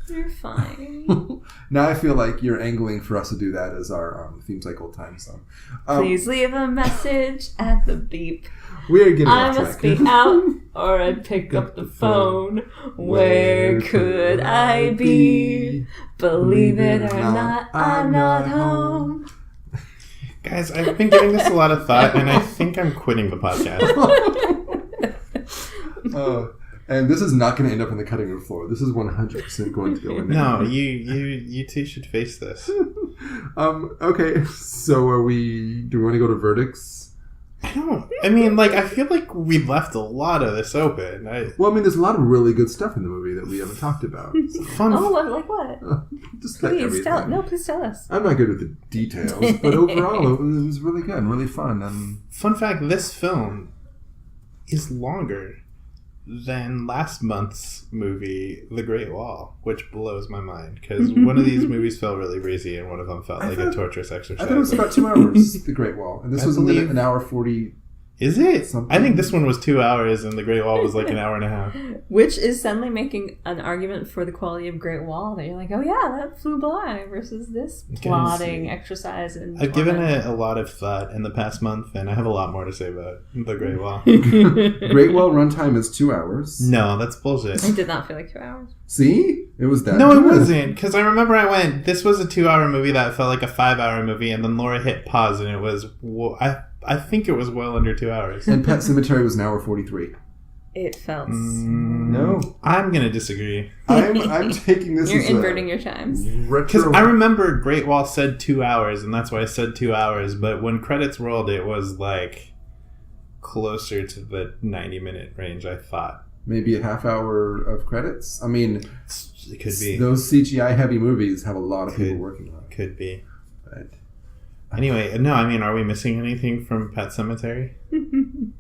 You're fine. Now I feel like you're angling for us to do that as our Themes Like Old Time song. Please leave a message at the beep. We are getting I off must track. be out, or I'd pick up the phone. Where could I be? Believe it or not, I'm not home. Guys, I've been giving this a lot of thought, and I think I'm quitting the podcast. And this is not going to end up on the cutting room floor. This is 100% going to go in there. No, you two should face this. Okay, so do we want to go to verdicts? I feel like we left a lot of this open. There's a lot of really good stuff in the movie that we haven't talked about. So. Like what? Just please tell us. I'm not good with the details, but overall it was really good and really fun. And fun fact, this film is longer than last month's movie, The Great Wall, which blows my mind because one of these movies felt really breezy and one of them felt like a torturous exercise. I thought it was about 2 hours, The Great Wall, and this was an hour 40. Is it? Something. I think this one was 2 hours and The Great Wall was like an hour and a half. Which is suddenly making an argument for the quality of Great Wall that you're like, oh yeah, that flew by versus this plotting exercise. I've given it a lot of thought in the past month and I have a lot more to say about The Great Wall. Great Wall runtime is 2 hours. No, that's bullshit. It did not feel like 2 hours. See? It was that No, good. it wasn't. Because I remember I went, this was a 2-hour movie that felt like a 5-hour movie and then Laura hit pause and it was... I think it was well under 2 hours. And Pet Sematary was an hour 43. It felt No. I'm gonna disagree. I'm taking this You're as inverting your times. Because I remember Great Wall said 2 hours, and that's why I said 2 hours. But when credits rolled, it was like closer to the 90-minute range, I thought. Maybe a half hour of credits. I mean, It could be. those CGI heavy movies have a lot of people working on it. Could be. But Anyway, no, I mean, are we missing anything from Pet Sematary?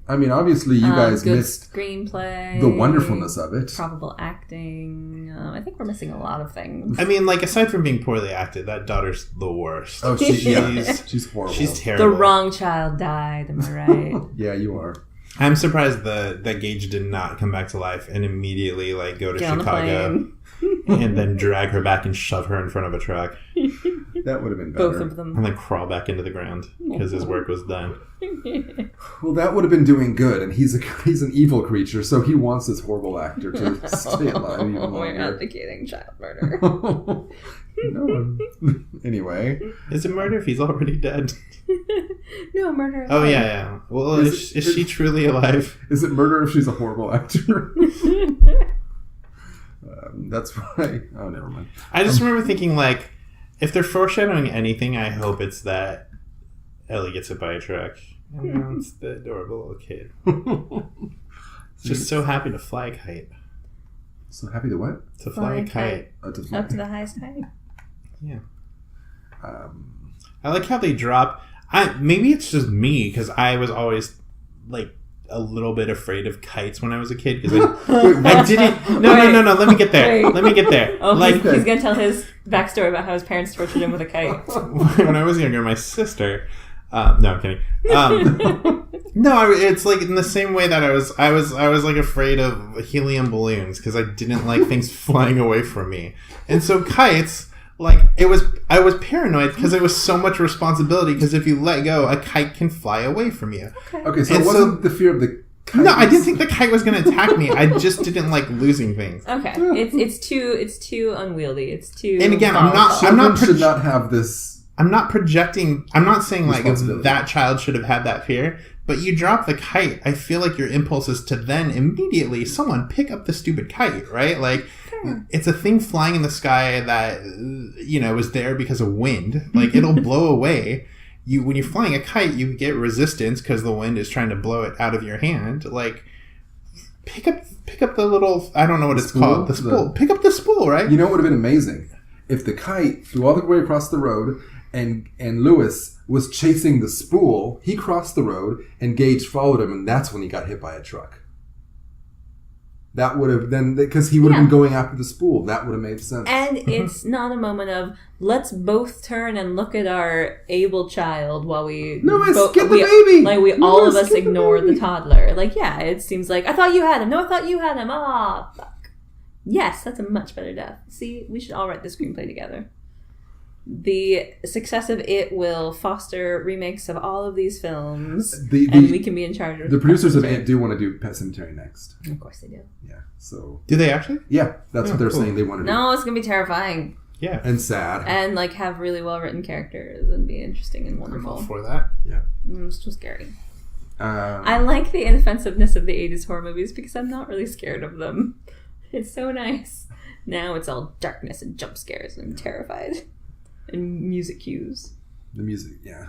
I mean, obviously, you guys good missed screenplay, the wonderfulness of it. probable acting. I think we're missing a lot of things. I mean, like, aside from being poorly acted, that daughter's the worst. Oh, she's horrible. She's terrible. The wrong child died. Am I right? Yeah, you are. I'm surprised that Gage did not come back to life and immediately, like, go to Get on the Chicago plane. and then drag her back and shove her in front of a truck That would have been better. Both of them. and then crawl back into the ground because his work was done. Well, that would have been doing good, and he's an evil creature, so he wants this horrible actor to stay alive even We're longer. advocating child murder. No. Anyway, Is it murder if he's already dead? No, murder. Oh, yeah. Well, is she truly alive? is it murder if she's a horrible actor? That's why. Oh, never mind. I just remember thinking, like, if they're foreshadowing anything, I hope it's that Ellie gets hit by a truck. And now it's the adorable little kid. Just so happy to fly a kite. So happy to what? To fly a kite. To fly. Up to the highest height. Yeah. I like how they drop. Maybe it's just me because I was always like a little bit afraid of kites when I was a kid because I didn't. No. Let me get there. Wait. Let me get there. Oh, like he's gonna tell his backstory about how his parents tortured him with a kite. when I was younger, my sister. No, I'm kidding. No, it's like in the same way that I was like afraid of helium balloons because I didn't like things flying away from me, and so kites. Like I was paranoid because it was so much responsibility. Because if you let go, a kite can fly away from you. Okay, so it wasn't the fear of the kite. No, I didn't think the kite was going to attack me. I just didn't like losing things. Okay, it's too unwieldy. It's too. And again, Children should not have this. I'm not projecting. I'm not saying like responsibility. that child should have had that fear. But you drop the kite, I feel like your impulse is to then immediately someone pick up the stupid kite, right? Like it's a thing flying in the sky that is there because of wind. Like it'll blow away. When you're flying a kite, you get resistance because the wind is trying to blow it out of your hand. Like pick up the little I don't know what it's called. The spool. Pick up the spool, right? You know what would have been amazing if the kite flew all the way across the road and Lewis was chasing the spool. He crossed the road and Gage followed him, and that's when he got hit by a truck. That would have then because he would have been going after the spool. That would have made sense. And it's not a moment of let's both turn and look at our able child while we skip the baby. Like all of us ignore the toddler. Like it seems like I thought you had him. No, I thought you had him. Ah, fuck. Yes, that's a much better death. See, we should all write the screenplay together. The success of it will foster remakes of all of these films, and we can be in charge of the producers of It do want to do Pet Sematary next. Of course they do. Yeah. So do they actually? Yeah, that's what they're saying they want to do. No, it's gonna be terrifying. Yeah, and sad, and like have really well written characters and be interesting and wonderful. I'm all for that. Yeah, it's too scary. I like the inoffensiveness of the 80s horror movies because I'm not really scared of them. It's so nice. Now it's all darkness and jump scares and I'm terrified. And music cues. The music, yeah.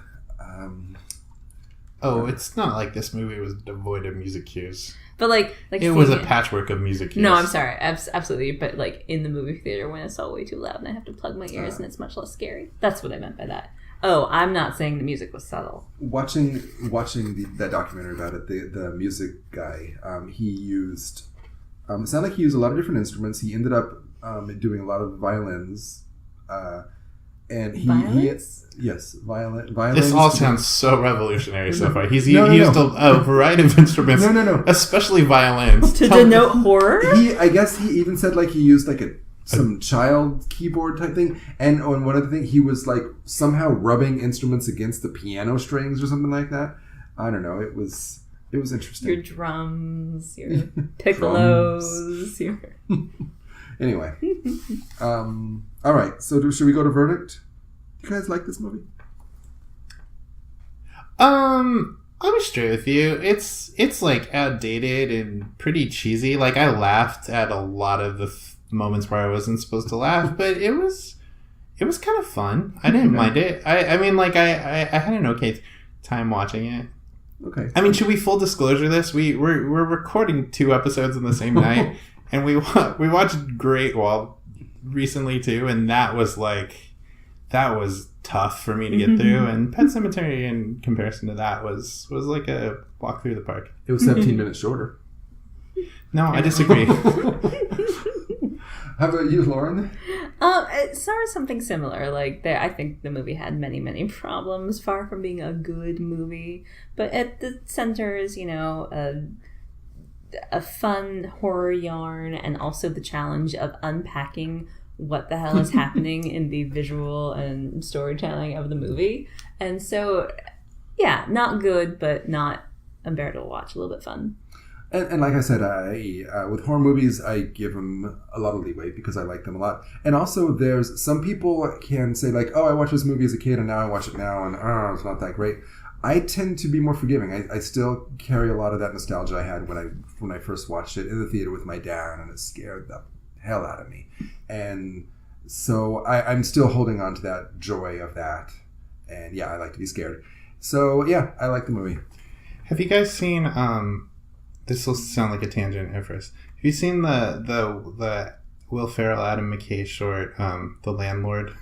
It's not like this movie was devoid of music cues. But like it was a patchwork of music cues. No, I'm sorry, absolutely. But like in the movie theater when it's all way too loud and I have to plug my ears and it's much less scary. That's what I meant by that. Oh, I'm not saying the music was subtle. Watching that documentary about it, the music guy, he used. It sounded like he used a lot of different instruments. He ended up doing a lot of violins. And violins. This all sounds so revolutionary so far. He's used a variety of instruments. No. Especially violins. To denote horror? I guess he even said like he used like some child keyboard type thing. And on one other thing, he was like somehow rubbing instruments against the piano strings or something like that. I don't know. It was interesting. Your drums, your piccolos, your... Anyway. All right. So should we go to verdict? You guys like this movie? I'll be straight with you. It's like outdated and pretty cheesy. Like I laughed at a lot of the moments where I wasn't supposed to laugh, but it was kind of fun. I didn't mind it. I mean, like I had an okay time watching it. Okay. I mean, should we full disclosure this? We're recording 2 episodes in the same night, and we watched Great Wall recently too, and that was tough for me to get through. And Pet Sematary, in comparison to that, was like a walk through the park. It was 17 minutes shorter. No, I disagree. How about you, Lauren? It's sort of something similar. Like, I think the movie had many, many problems, far from being a good movie. But at the center is, a fun horror yarn, and also the challenge of unpacking what the hell is happening in the visual and storytelling of the movie. And so, yeah, not good, but not unbearable to watch. A little bit fun. And like I said, with horror movies, I give them a lot of leeway because I like them a lot. And also, there's some people can say like, "Oh, I watched this movie as a kid, and now I watch it now, and it's not that great." I tend to be more forgiving. I still carry a lot of that nostalgia I had when I first watched it in the theater with my dad, and it scared the hell out of me. And so I'm still holding on to that joy of that. And yeah, I like to be scared. So yeah, I like the movie. Have you guys seen? This will sound like a tangent at first. Have you seen the Will Ferrell, Adam McKay short, The Landlord?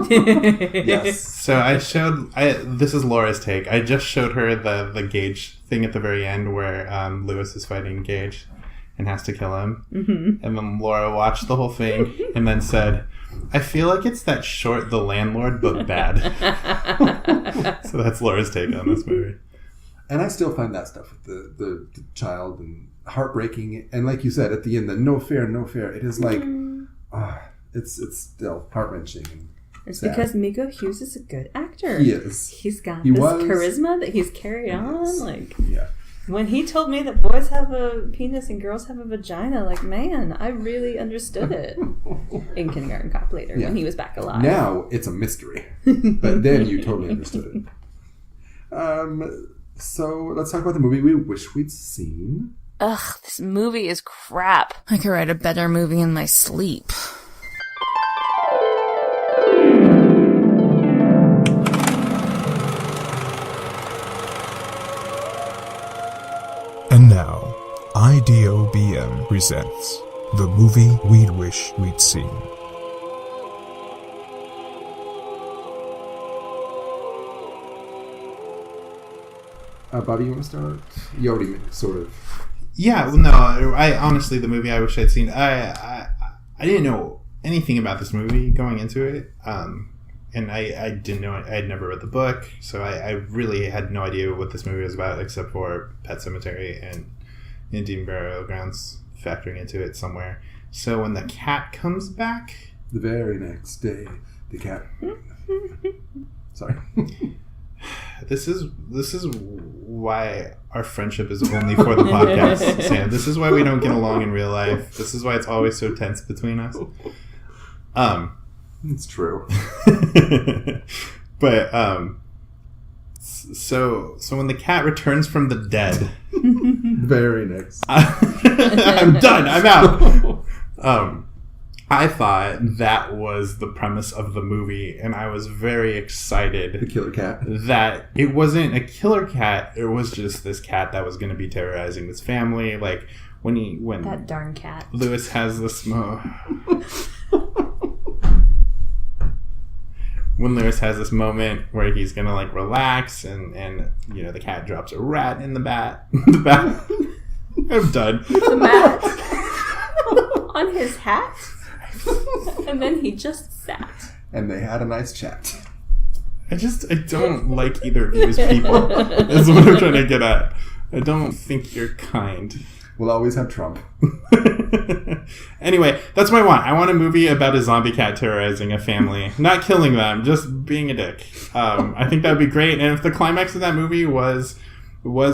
Yes. So this is Laura's take. I just showed her the Gage thing at the very end where Lewis is fighting Gage and has to kill him. Mm-hmm. And then Laura watched the whole thing and then said, I feel like it's that short The Landlord, but bad. So that's Laura's take on this movie. And I still find that stuff with the child and heartbreaking. And like you said, at the end, the no fair. It is like, it's still heart-wrenching. It's sad. Because Miko Hughes is a good actor. He is. He's got charisma that he's carried on. Is. Like, yeah. When he told me that boys have a penis and girls have a vagina, like, man, I really understood it. In Kindergarten Cop later, when he was back alive. Now it's a mystery. But then you totally understood it. So let's talk about the movie we wish we'd seen. Ugh, this movie is crap. I could write a better movie in my sleep. And now, DOGgone presents the movie we'd wish we'd seen. Bobby, you want to start? You already sort of... Yeah, well, no, I honestly, the movie I wish I'd seen, I didn't know anything about this movie going into it, and I didn't know, I had never read the book, so I really had no idea what this movie was about, except for Pet Sematary and Indian Burial Grounds factoring into it somewhere. So when the cat comes back... The very next day, the cat... Sorry. This is why our friendship is only for the podcast, Sam. This is why we don't get along in real life. This is why it's always so tense between us. It's true. But so when the cat returns from the dead, very next. I'm done. I'm out. I thought that was the premise of the movie, and I was very excited. The killer cat. That it wasn't a killer cat. It was just this cat that was going to be terrorizing this family. Like when that darn cat. Lewis has this when Lewis has this moment where he's going to like relax, and the cat drops a rat in the bat. I'm done. The mat on his hat. And then he just sat. And they had a nice chat. I don't like either of you as people. That's what I'm trying to get at. I don't think you're kind. We'll always have Trump. Anyway, that's what I want. I want a movie about a zombie cat terrorizing a family. Not killing them, just being a dick. I think that would be great. And if the climax of that movie was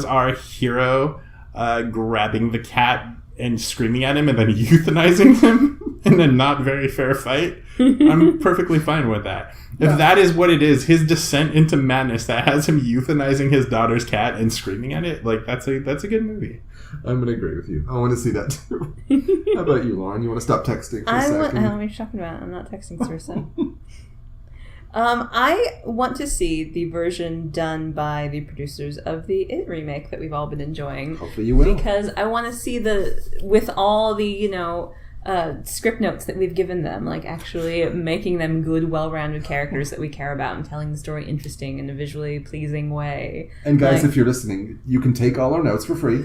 our hero grabbing the cat and screaming at him and then euthanizing him... in a not very fair fight, I'm perfectly fine with that. If that is what it is, his descent into madness that has him euthanizing his daughter's cat and screaming at it, like that's a good movie. I'm gonna agree with you. I want to see that too. How about you, Lauren? You want to stop texting for a second? I don't know what you're talking about. I'm not texting Sarissa. I want to see the version done by the producers of the It remake that we've all been enjoying. Hopefully you will. Because I want to see with all the, script notes that we've given them, like actually making them good, well-rounded characters that we care about and telling the story interesting in a visually pleasing way. And guys, if you're listening, you can take all our notes for free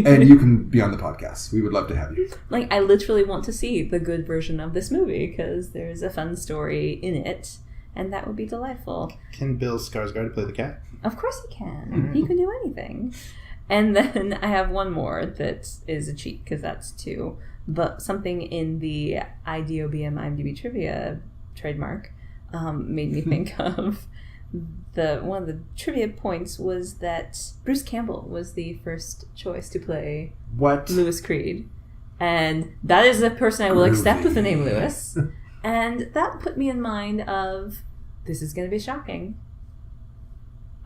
and you can be on the podcast. We would love to have you. Like, I literally want to see the good version of this movie because there's a fun story in it. And that would be delightful. Can Bill Skarsgård play the cat? Of course he can. He can do anything. And then I have one more that is a cheat, because that's 2. But something in the IDOBM IMDb trivia trademark made me think of one of the trivia points was that Bruce Campbell was the first choice to play Lewis Creed. And that is a person I will accept with the name Lewis. And that put me in mind of, this is going to be shocking.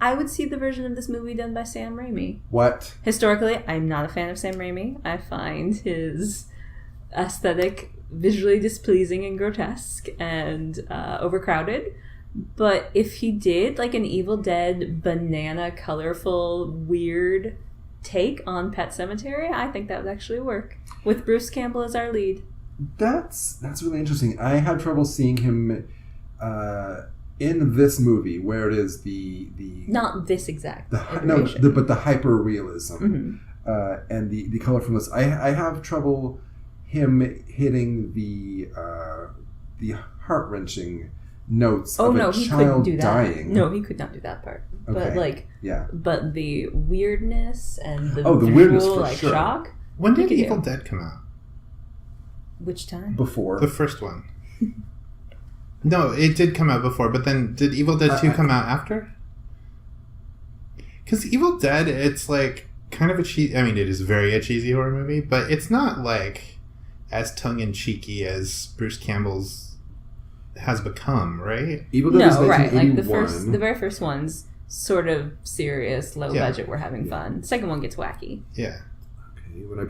I would see the version of this movie done by Sam Raimi. What? Historically, I'm not a fan of Sam Raimi. I find his aesthetic visually displeasing and grotesque and overcrowded. But if he did like an Evil Dead banana colorful weird take on Pet Sematary, I think that would actually work. With Bruce Campbell as our lead. That's really interesting. I had trouble seeing him in this movie, where it is the not this exact but the hyper realism and the colorfulness. I have trouble him hitting the heart wrenching notes of a child dying. No, he could not do that part. Okay. But but the weirdness and the the weirdness for sure. Shock. When did Evil Dead come out? Which time? Before. The first one. No, it did come out before, but then did Evil Dead 2 come out after? Because Evil Dead, it's like kind of a cheesy... I mean, it is very a cheesy horror movie, but it's not like as tongue-in-cheeky as Bruce Campbell's has become, right? Evil Dead is 1981. Like the very first one's sort of serious, low budget, we're having fun. The second one gets wacky. Yeah.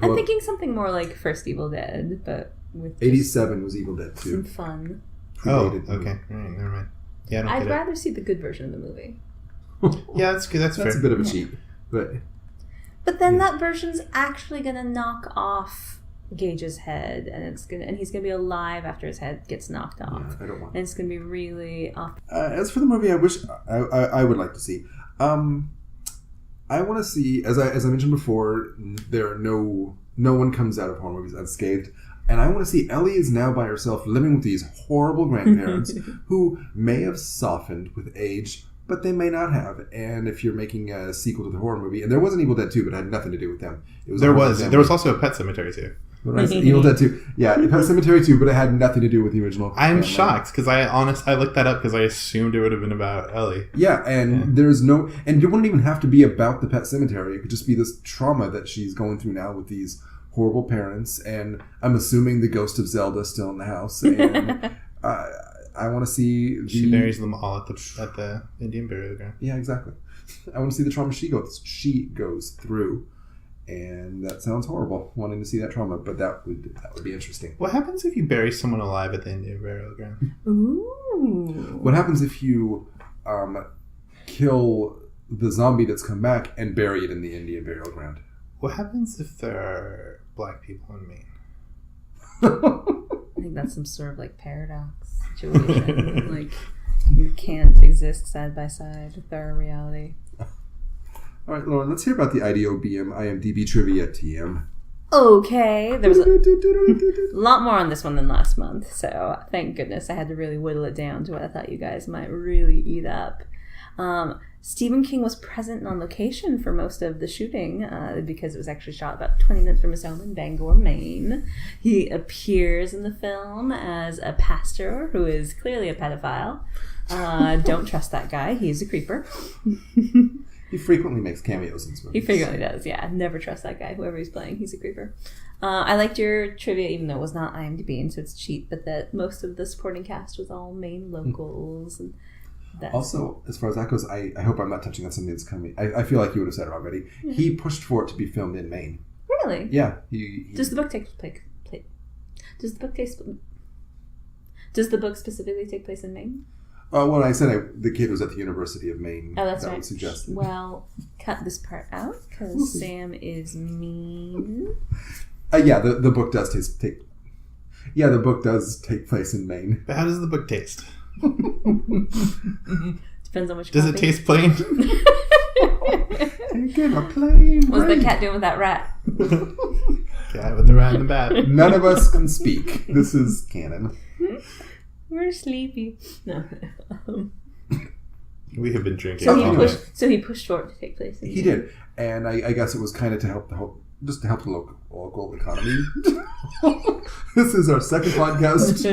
I'm thinking something more like First Evil Dead, but with 87 was Evil Dead 2. Some fun. Oh, okay. All right, never mind. Yeah, I'd rather see the good version of the movie. Yeah, that's good. That's fair. That's a bit of a cheat, but then that version's actually gonna knock off Gage's head, and he's gonna be alive after his head gets knocked off. Yeah, I don't want. And it's gonna be really off. As for the movie, I wish I would like to see. I want to see, as I mentioned before, there are no one comes out of horror movies unscathed, and I want to see Ellie is now by herself living with these horrible grandparents who may have softened with age, but they may not have. And if you're making a sequel to the horror movie, and there was an Evil Dead 2, but it had nothing to do with them. There was also a Pet Sematary 2. Evil Dead 2. Yeah, Pet Sematary 2, but it had nothing to do with the original. I'm shocked because I looked that up because I assumed it would have been about Ellie. Yeah, and there's no, and it wouldn't even have to be about the Pet Sematary. It could just be this trauma that she's going through now with these horrible parents, and I'm assuming the ghost of Zelda still in the house. And I want to see she buries them all at the Indian burial ground. Yeah, exactly. I want to see the trauma she goes through. And that sounds horrible, wanting to see that trauma, but that would be interesting. What happens if you bury someone alive at the Indian burial ground? Ooh. What happens if you kill the zombie that's come back and bury it in the Indian burial ground? What happens if there are black people in Maine? I think that's some sort of like paradox situation. Like you can't exist side by side with our reality. All right, Lauren, let's hear about the IDOBM IMDb trivia TM. Okay. There was a lot more on this one than last month, so thank goodness I had to really whittle it down to what I thought you guys might really eat up. Stephen King was present on location for most of the shooting because it was actually shot about 20 minutes from his home in Bangor, Maine. He appears in the film as a pastor who is clearly a pedophile. Don't trust that guy. He's a creeper. He frequently makes cameos in his movies. He frequently does, yeah. Never trust that guy, whoever he's playing. He's a creeper. I liked your trivia, even though it was not IMDb, and so it's cheap, but that most of the supporting cast was all Maine locals. And also, as far as that goes, I hope I'm not touching on something that's coming. I feel like you would have said it already. Mm-hmm. He pushed for it to be filmed in Maine. Really? Yeah. Does the book Does the book specifically take place in Maine? When I said the kid was at the University of Maine, oh, that's that right. would suggest. Well, cut this part out because Sam is mean. Yeah, the book does take. Yeah, the book does take place in Maine. But how does the book taste? Depends on which. Does it taste plain? Taking a plain. What's the cat doing with that rat? Cat with the rat in the bat. None of us can speak. This is canon. We're sleepy. No. We have been drinking. So he pushed for it to take place. He did, and I guess it was kind of to help the local economy. This is our second podcast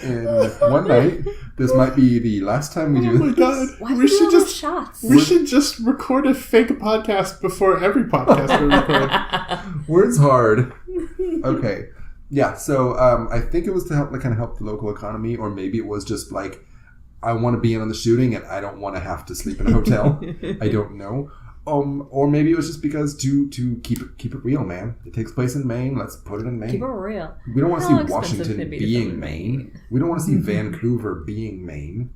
in one night. This might be the last time we do this. Oh my god! Why we should just shots? We should just record a fake podcast before every podcast we record. Words hard. Okay. Yeah, so I think it was to help the local economy, or maybe it was just like, I want to be in on the shooting and I don't want to have to sleep in a hotel. I don't know. Or maybe it was just because to keep it real, man. It takes place in Maine. Let's put it in Maine. Keep it real. We don't want to see Washington being Maine. We don't want to see Vancouver being Maine.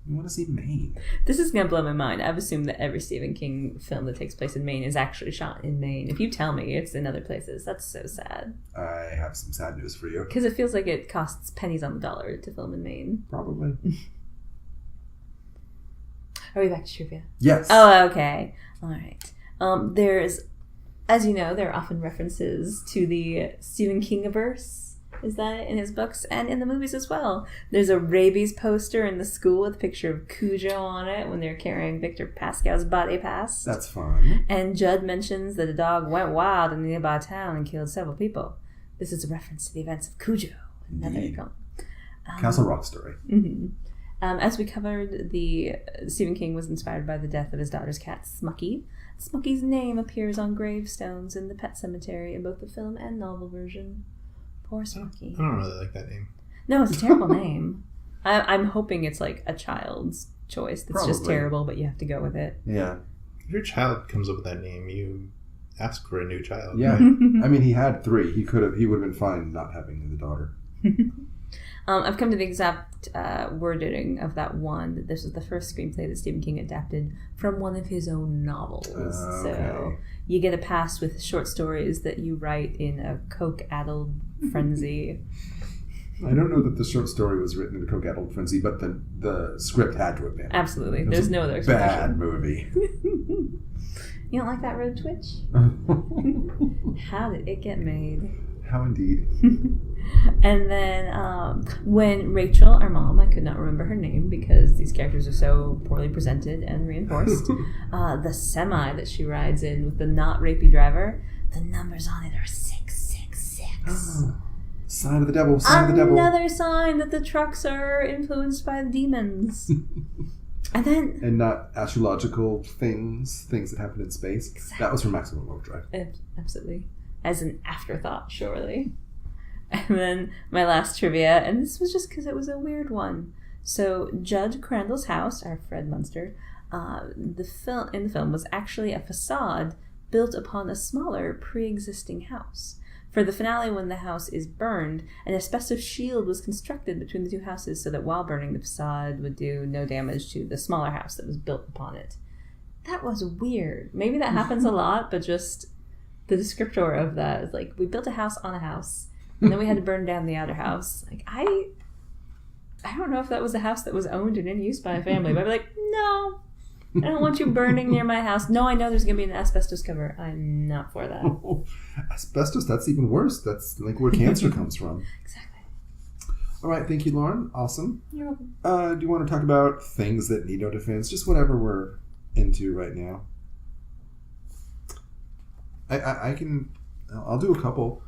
We want to see Maine. This is going to blow my mind. I've assumed that every Stephen King film that takes place in Maine is actually shot in Maine. If you tell me it's in other places, that's so sad. I have some sad news for you. Because it feels like it costs pennies on the dollar to film in Maine. Probably. Are we back to trivia? Yes. Oh, okay. All right. There's, as you know, there are often references to the Stephen King-averse. Is that it? In his books and in the movies as well. There's a rabies poster in the school with a picture of Cujo on it when they're carrying Victor Pascal's body past. That's fun. And Judd mentions that a dog went wild in a nearby town and killed several people. This is a reference to the events of Cujo. Castle Rock story. Mm-hmm. As we covered, Stephen King was inspired by the death of his daughter's cat, Smucky. Smucky's name appears on gravestones in the Pet Sematary in both the film and novel version. Poor Smucky. I don't really like that name. No, it's a terrible name. I'm hoping it's like a child's choice that's just terrible, but you have to go with it. Yeah. If your child comes up with that name, you ask for a new child. Yeah. I mean, he had 3. He would have been fine not having the daughter. I've come to the exact wording of that one, that this was the first screenplay that Stephen King adapted from one of his own novels. Okay. So you get a pass with short stories that you write in a coke-addled frenzy. I don't know that the short story was written in a coke-addled frenzy, but the script had to have been. Absolutely. There's no other explanation. Bad movie. You don't like that road twitch? How did it get made? How indeed. And then when Rachel, our mom, I could not remember her name because these characters are so poorly presented and reinforced, the semi that she rides in with the not rapey driver, the numbers on it are 666. Sign of the devil, sign of the devil. Another sign that the trucks are influenced by the demons. And not astrological things that happen in space. Exactly. That was from Maximum Overdrive. Absolutely. As an afterthought, surely. And then my last trivia, and this was just because it was a weird one. So Judge Crandall's house, our Fred Munster, in the film was actually a facade built upon a smaller pre-existing house. For the finale, when the house is burned, an asbestos shield was constructed between the two houses so that while burning, the facade would do no damage to the smaller house that was built upon it. That was weird. Maybe that happens a lot, but just the descriptor of that is like, we built a house on a house, and then we had to burn down the outer house. Like, I don't know if that was a house that was owned and in use by a family, but I'd be like, no, I don't want you burning near my house. No, I know there's going to be an asbestos cover. I'm not for that. Oh, asbestos, that's even worse. That's like where cancer comes from. Exactly. All right, thank you, Lauren. Awesome. You're welcome. Do you want to talk about things that need no defense? Just whatever we're into right now. I'll do a couple.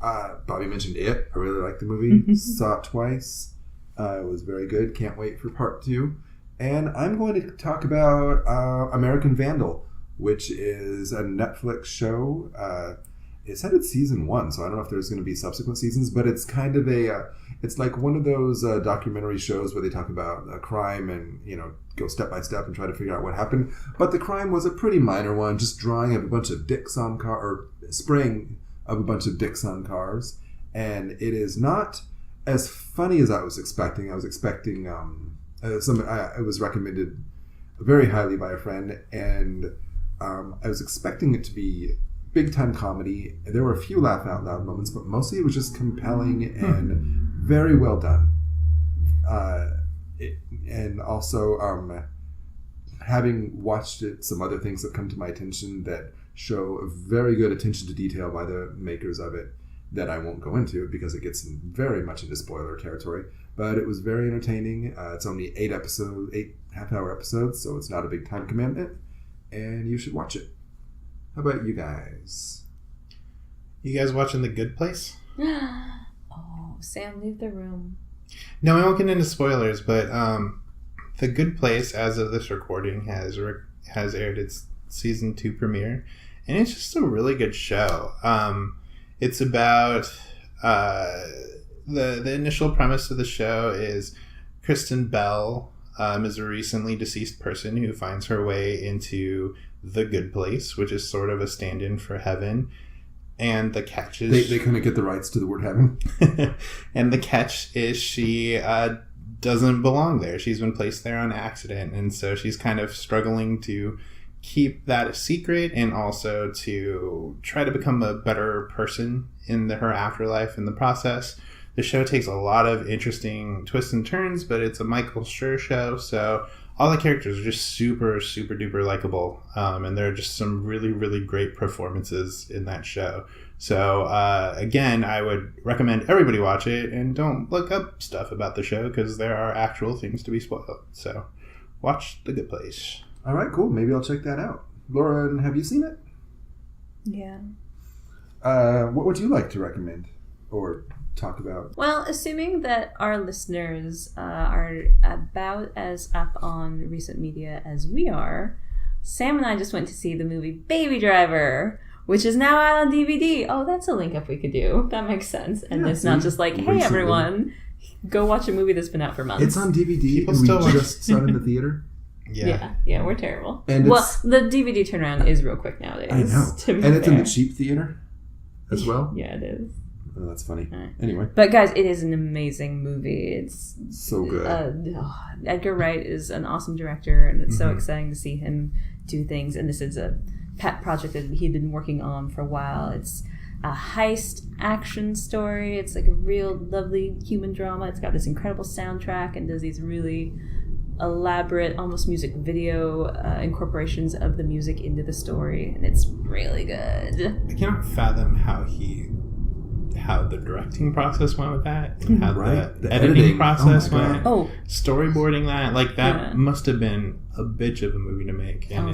Bobby mentioned it. I really liked the movie. Saw it twice. It was very good. Can't wait for part 2. And I'm going to talk about American Vandal, which is a Netflix show. It's had its season 1, so I don't know if there's going to be subsequent seasons, but it's kind of it's like one of those documentary shows where they talk about a crime and, go step by step and try to figure out what happened. But the crime was a pretty minor one, just drawing of a bunch of dicks on or spraying of a bunch of dicks on cars. And it is not as funny as I was expecting. I was expecting it was recommended very highly by a friend, and I was expecting it to be big time comedy. There were a few laugh out loud moments, but mostly it was just compelling and very well done. And also, having watched it, some other things have come to my attention that show a very good attention to detail by the makers of it that I won't go into because it gets very much into spoiler territory. But it was very entertaining. It's only 8 half-hour episodes, so it's not a big time commitment, and you should watch it. How about you guys? You guys watching The Good Place? Oh, Sam, leave the room. No, I won't get into spoilers, but The Good Place, as of this recording, has aired its season 2 premiere, and it's just a really good show. It's about the initial premise of the show is Kristen Bell is a recently deceased person who finds her way into the good place, which is sort of a stand-in for heaven. And the catch is... They couldn't get the rights to the word heaven. And the catch is she doesn't belong there. She's been placed there on accident. And so she's kind of struggling to keep that a secret and also to try to become a better person in her afterlife in the process. The show takes a lot of interesting twists and turns, but it's a Michael Schur show, so all the characters are just super, super duper likable, and there are just some really, really great performances in that show. So, again, I would recommend everybody watch it, and don't look up stuff about the show, because there are actual things to be spoiled. So, watch The Good Place. All right, cool. Maybe I'll check that out. Lauren, have you seen it? Yeah. What would you like to recommend or talk about? Well, assuming that our listeners are about as up on recent media as we are, Sam and I just went to see the movie Baby Driver, which is now out on DVD. Oh, that's a link up we could do. That makes sense. And it's not just like, hey, everyone, go watch a movie that's been out for months. It's on DVD, and we just saw it in the theater. Yeah, we're terrible. And well, the DVD turnaround is real quick nowadays. I know. And it's in the cheap theater as well. Yeah, it is. Oh, that's funny. Right. Anyway. But guys, it is an amazing movie. It's so good. Edgar Wright is an awesome director, and it's so exciting to see him do things. And this is a pet project that he'd been working on for a while. It's a heist action story. It's like a real lovely human drama. It's got this incredible soundtrack and does these really elaborate, almost music video incorporations of the music into the story, and it's really good. I cannot fathom how the directing process went with that, and how the editing process went. Storyboarding that, like that must have been a bitch of a movie to make, and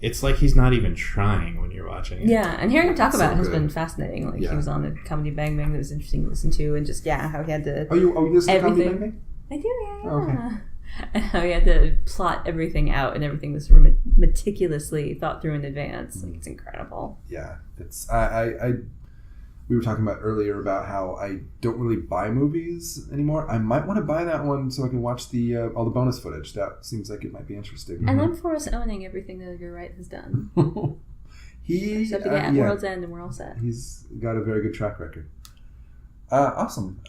it's like he's not even trying when you're watching it. Yeah, and hearing him talk about it has been fascinating. Like he was on the Comedy Bang Bang that was interesting to listen to, and just how he had to. Oh, you listen to Comedy Bang Bang? I do, yeah. Oh, okay. And how he had to plot everything out, and everything was meticulously thought through in advance. Like, it's incredible. Yeah, it's we were talking about earlier about how I don't really buy movies anymore. I might want to buy that one so I can watch the all the bonus footage. That seems like it might be interesting. And I'm for us owning everything that Edgar Wright has done. He except to get at World's End, and we're all set. He's got a very good track record. Awesome.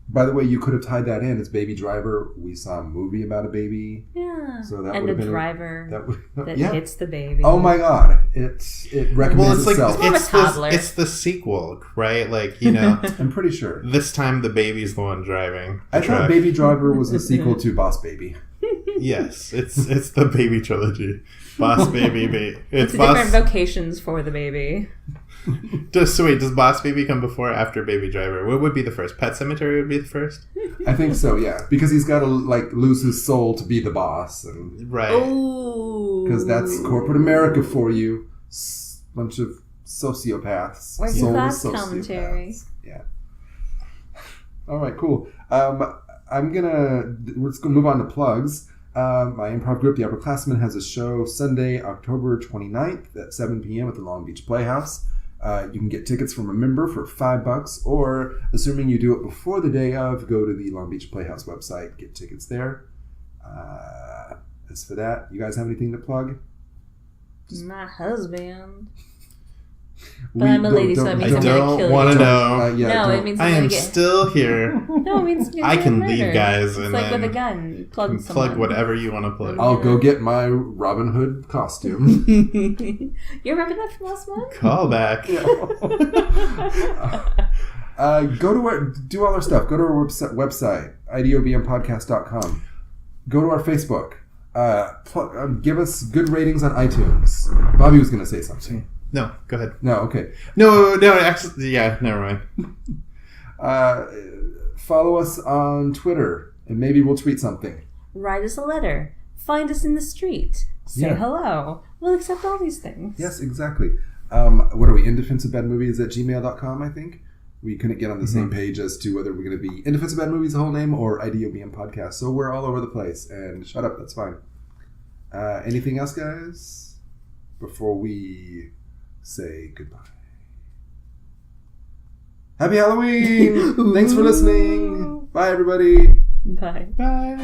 By the way, you could have tied that in. It's Baby Driver. We saw a movie about a baby. Yeah. So that and would have the been driver that hits the baby. Oh my god! It recommends itself. It's the sequel, right? Like, I'm pretty sure this time the baby's the one driving. I thought Baby Driver was a sequel to Boss Baby. Yes, it's the baby trilogy. Boss Baby. It's different vocations for the baby. Does Boss Baby come before or after Baby Driver? What would be the first? Pet Sematary would be the first? I think so, yeah. Because he's got to lose his soul to be the boss. Right. Because that's corporate America for you. Bunch of sociopaths. Where's your thoughts commentary? Yeah. All right, cool. Let's go move on to plugs. My improv group, The Upperclassmen, has a show Sunday, October 29th at 7 p.m. at the Long Beach Playhouse. You can get tickets from a member for $5, or assuming you do it before the day of, go to the Long Beach Playhouse website, get tickets there. As for that, you guys have anything to plug? My husband. But I'm a lady, so it means I'm I going to kill don't you. want to know. No, it means I I'm am going to get... still here. No, it means you're I gonna can get leave, murdered. guys, It's and like then with a gun. You plug plug someone. whatever you want to plug. I'll go get my Robin Hood costume. You remember that from last month? Call back. Go to do all our stuff. Go to our website, idobmpodcast.com. Go to our Facebook. Give us good ratings on iTunes. Bobby was going to say something. No, go ahead. No, okay. No, actually, yeah, never mind. Follow us on Twitter, and maybe we'll tweet something. Write us a letter. Find us in the street. Say hello. We'll accept all these things. Yes, exactly. What are we? indefenseofbadmovies@gmail.com, I think. We couldn't get on the same page as to whether we're going to be In Defense of Bad Movies, the whole name, or IDOBM Podcast. So we're all over the place. And shut up, that's fine. Anything else, guys? Before we say goodbye. Happy Halloween! Thanks for listening. Bye, everybody. Bye. Bye.